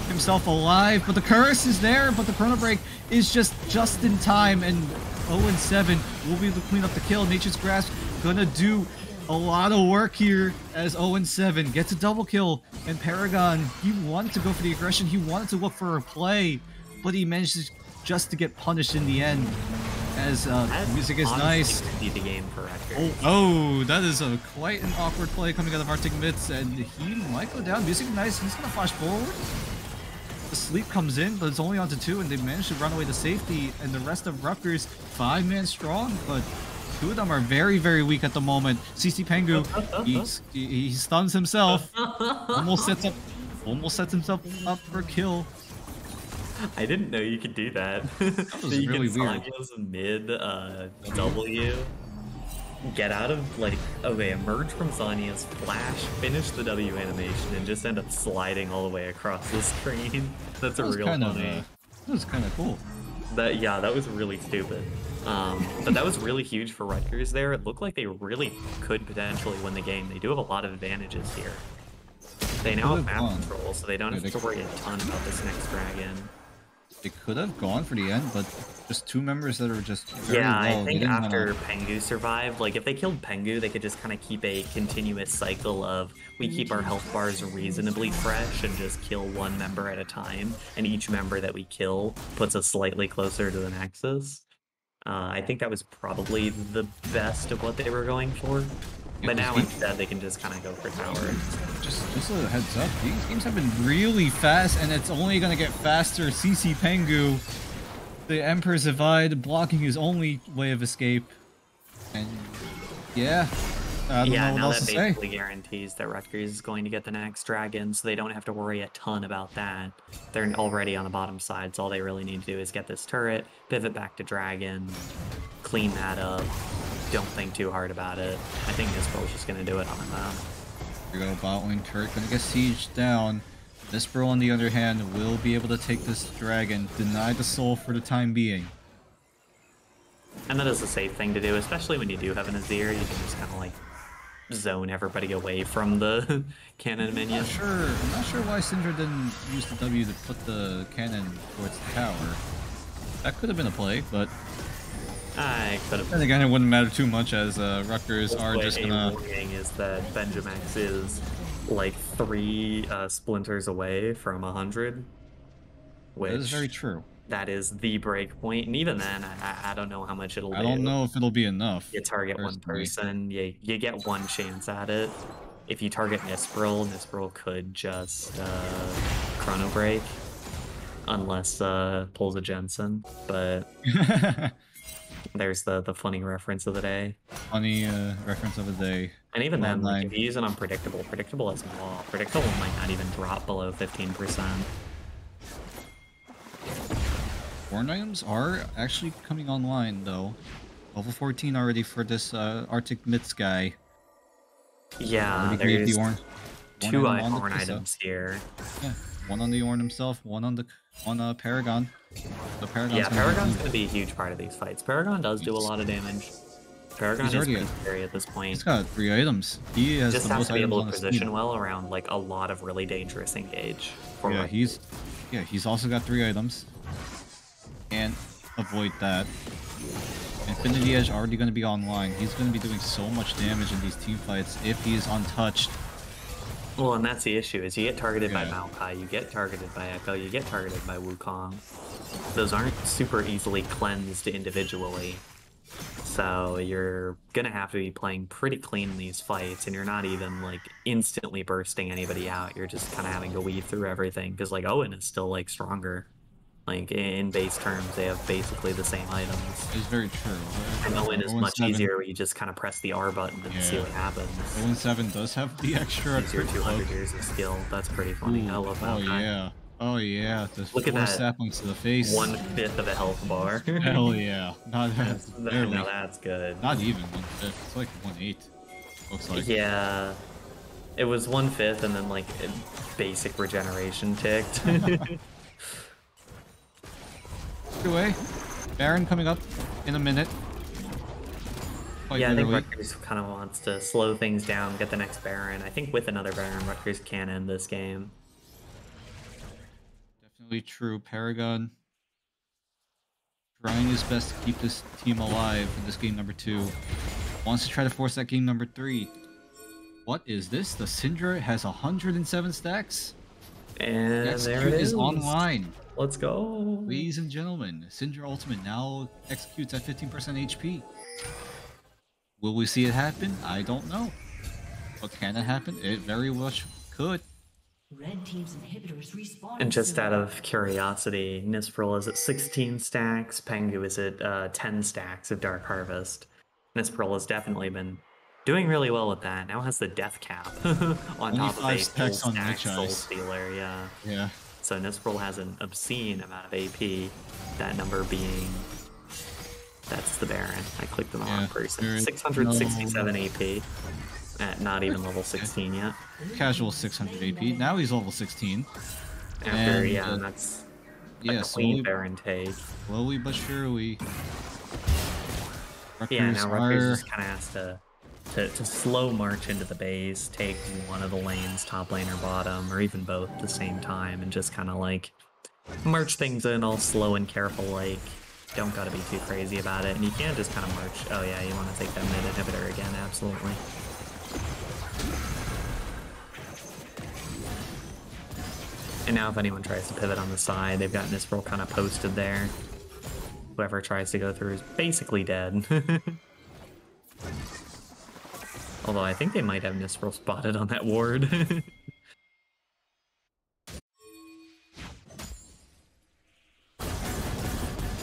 himself alive, but the curse is there, but the Chrono Break is just in time, and 0-7 will be able to clean up the kill. Nature's Grasp gonna do a lot of work here as 0-7 gets a double kill, and Paragon, he wanted to go for the aggression, he wanted to look for a play, but he managed just to get punished in the end. As Music is nice. Could be the game for Rutgers. Oh, that is quite an awkward play coming out of Arctic Myths, and he might go down. Music is nice, he's gonna flash forward. The sleep comes in, but it's only onto 2, and they managed to run away to safety, and the rest of Rutgers 5-man strong, but 2 of them are very, very weak at the moment. CC Pengu, he stuns himself, almost sets himself up for a kill. I didn't know you could do that. That was really weird. Sanya's mid W, get out of, like, okay, emerge from Sanya's, flash, finish the W animation, and just end up sliding all the way across the screen. That's a real funny. That was kind of cool. Yeah, that was really stupid. But that was really huge for Rutgers there. It looked like they really could potentially win the game. They do have a lot of advantages here. They now have map control, so they don't have to worry a ton about this next dragon. They could have gone for the end, but just 2 members that are just very low. I think after Pengu survived, like if they killed Pengu, they could just kind of keep a continuous cycle of we keep our health bars reasonably fresh and just kill 1 member at a time, and each member that we kill puts us slightly closer to the Nexus. I think that was probably the best of what they were going for. But now instead they can just kind of go for tower. Just a heads up, these games have been really fast, and it's only going to get faster. CC Pengu, the Emperor's Divide, blocking his only way of escape. And yeah, I don't Yeah, know what now else that to say. basically guarantees that Rutgers is going to get the next dragon, so they don't have to worry a ton about that. They're already on the bottom side, so all they really need to do is get this turret, pivot back to dragon, clean that up. Don't think too hard about it. I think Nispero's just going to do it on him though. Here we go, bot lane turret gonna get sieged down. Nisperal, on the other hand, will be able to take this dragon, deny the soul for the time being. And that is a safe thing to do, especially when you do have an Azir. You can just kind of like zone everybody away from the cannon minion. I'm not sure why Syndra didn't use the W to put the cannon towards the tower. That could have been a play, but I could have. then again, it wouldn't matter too much as Rutgers are just gonna. Warning is that Benjamax is like 3 splinters away from 100, which That is very true. that is the break point, and even then, I don't know how much it'll do. I don't know if it'll be enough. You target personally. one person, you get one chance at it. If you target Nisperl could just chrono break, unless pulls a Jensen. But there's the funny reference of the day. Funny reference of the day. And even then, like, if you use it on predictable is small. Predictable might not even drop below 15%. Warn items are actually coming online, though. Level 14 already for this Arctic Myths guy. Yeah, there's 2 Horn items here. Yeah, one on the Ornn himself, one on Paragon. The Paragon's Paragon's going to be a huge part of these fights. Paragon does do a lot of damage. Paragon is pretty scary at this point. He's got 3 items. He has just the has most to be items able on to his position team. well around like a lot of really dangerous engage. He's also got 3 items. And avoid that. Infinity Edge already going to be online. He's going to be doing so much damage in these team fights if he's untouched. Well, and that's the issue, is you get targeted by Maokai, you get targeted by Echo, you get targeted by Wukong. Those aren't super easily cleansed individually. So you're gonna have to be playing pretty clean in these fights, and you're not even like instantly bursting anybody out. You're just kind of having to weave through everything, because like Owen is still like stronger. Like in base terms, they have basically the same items. It's very true. And Owen is much easier where you just kind of press the R button and see what happens. Owen 7 does have the extra. It's your 200 years of skill. That's pretty funny. I love that. Oh yeah. Look at that. Saplings to the face. 1/5 of a health bar. Hell yeah. Not no, that's good. Not even 1/5. It's like 1/8. Looks like. Yeah. It was 1/5 and then like basic regeneration ticked. Away. Baron coming up in a minute. Yeah, I think Rutgers kind of wants to slow things down, get the next Baron. I think with another Baron, Rutgers can end this game. Definitely true. Paragon trying his best to keep this team alive in this game number 2. Wants to try to force that game number 3. What is this? The Syndra has 107 stacks? And there it is. Online. Let's go. Ladies and gentlemen, Syndra Ultimate now executes at 15% HP. Will we see it happen? I don't know. But can it happen? It very much could. Red team's inhibitors respawn. And just out of curiosity, Nisperal is at 16 stacks, Pengu is at 10 stacks of Dark Harvest. Nisperal has definitely been doing really well with that. Now has the death cap on top of a full stack Soul Stealer. Yeah. So Nisperal has an obscene amount of AP, that number being... That's the Baron. I clicked on the wrong person. 667 AP at not even level 16 yet. Casual 600 AP. Now he's level 16. After, that's a clean Baron take. Slowly but surely. Now Rutgers just kind of has to slow march into the base, take one of the lanes, top lane or bottom, or even both at the same time, and just kind of like march things in all slow and careful, like don't gotta be too crazy about it. And you can just kind of march. Oh yeah, you want to take that mid inhibitor again, absolutely. And now if anyone tries to pivot on the side, they've got Nisperal kind of posted there. Whoever tries to go through is basically dead. Although I think they might have Nisperal spotted on that ward.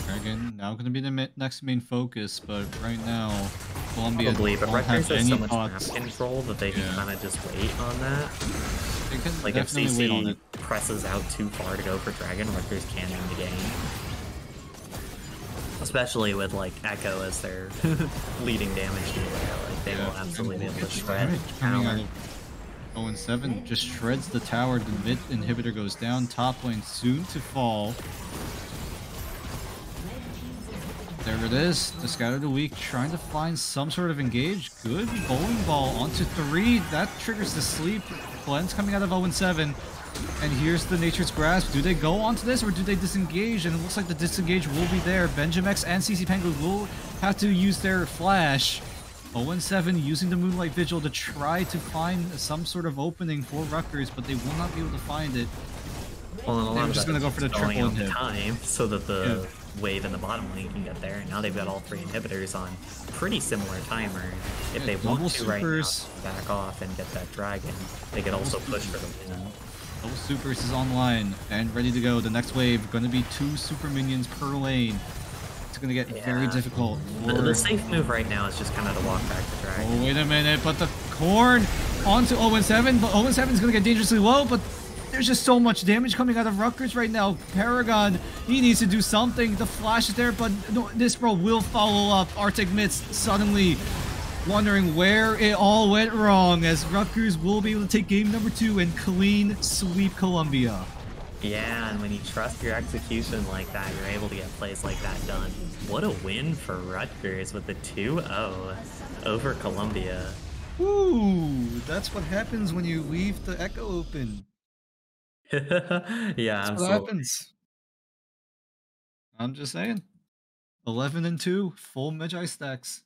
Dragon now going to be the next main focus, but right now Columbia Probably, but don't have Rutgers has any so much map thoughts. control that they can Yeah. kind of just wait on that. They can Like if definitely wait on CC it. presses out too far to go for Dragon, Rutgers can end the game. Especially with like Echo as their leading damage dealer, like they will absolutely be able to shred Coming out counter. of 0-7 just shreds the tower. The mid inhibitor goes down. Top lane soon to fall. There it is. The Scout of the Week trying to find some sort of engage. Good bowling ball onto 3. That triggers the sleep. Glenn's coming out of 0-7. And here's the Nature's Grasp. Do they go onto this or do they disengage? And it looks like the disengage will be there. Benjamex and CC Penguin will have to use their flash. 0-7 using the Moonlight Vigil to try to find some sort of opening for Rutgers, but they will not be able to find it. Well, and a lot They're of just that going to is go for the just going triple out inhib. time so that the wave in the bottom lane can get there. And now they've got all 3 inhibitors on pretty similar timers. If they want double to right now supers. back off and get that dragon, they could also push for the win. Double Supers is online and ready to go. The next wave going to be 2 super minions per lane. It's going to get very Yeah. difficult. The safe move right now is just kind of to walk back the dragon. Oh, wait a minute. But the Corn onto 0-7. But 0-7 is going to get dangerously low. But there's just so much damage coming out of Rutgers right now. Paragon, he needs to do something. The flash is there, but no, this bro will follow up. Arctic Mist suddenly wondering where it all went wrong, as Rutgers will be able to take game number 2 and clean sweep Columbia. Yeah, and when you trust your execution like that, you're able to get plays like that done. What a win for Rutgers with the 2-0 over Columbia. Ooh, that's what happens when you leave the Echo open. Yeah, That's what absolutely. happens. I'm just saying. 11-2, full Magi stacks.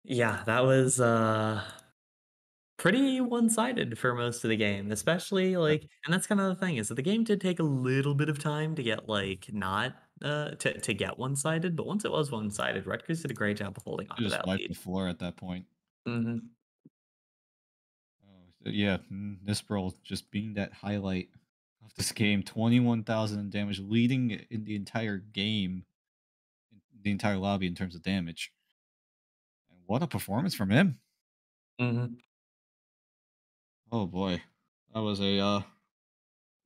Yeah, that was pretty one-sided for most of the game, especially like, and that's kind of the thing is that the game did take a little bit of time to get like not to get one-sided, but once it was one-sided, Rutgers did a great job of holding on You to just that wiped lead. the floor at that point. Hmm. Oh, yeah, Nisperl just being that highlight of this game. 21,000 in damage, leading in the entire game, in the entire lobby in terms of damage. And what a performance from him. Hmm. Oh boy. That was a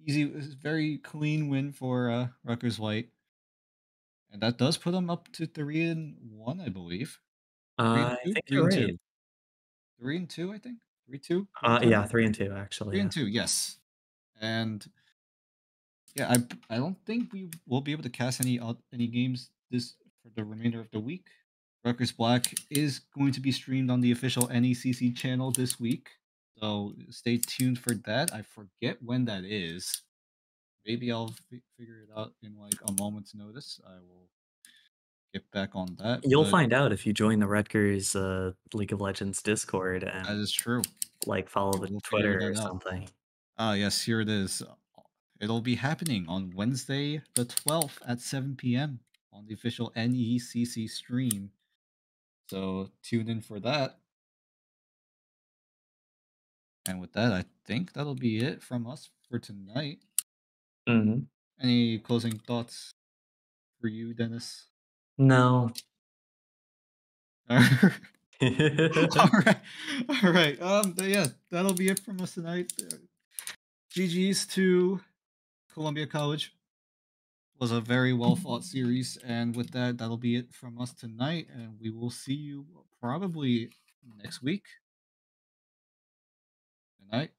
easy, very clean win for Rutgers White. And that does put them up to 3-1, I believe. 3 and I 2? think 3 you're and right. 2. 3 and 2, I think. 3-2? 3-2? Yeah, 3-2 actually. 3 Yeah. and 2, yes. And yeah, I don't think we will be able to cast any games this for the remainder of the week. Rutgers Black is going to be streamed on the official NECC channel this week, so stay tuned for that. I forget when that is. Maybe I'll figure it out in like a moment's notice. I will get back on that. You'll But find out if you join the Rutgers League of Legends Discord that and is true. like follow the We'll figure Twitter or that out. something. Ah, yes, here it is. It'll be happening on Wednesday, the 12th at 7 p.m. on the official NECC stream. So tune in for that. And with that, I think that'll be it from us for tonight. Hmm. Any closing thoughts for you, Dennis? No. All right, all right. Yeah, that'll be it from us tonight. GG's to Columbia College. Was a very well fought series, and with that, that'll be it from us tonight. And we will see you probably next week. Good night.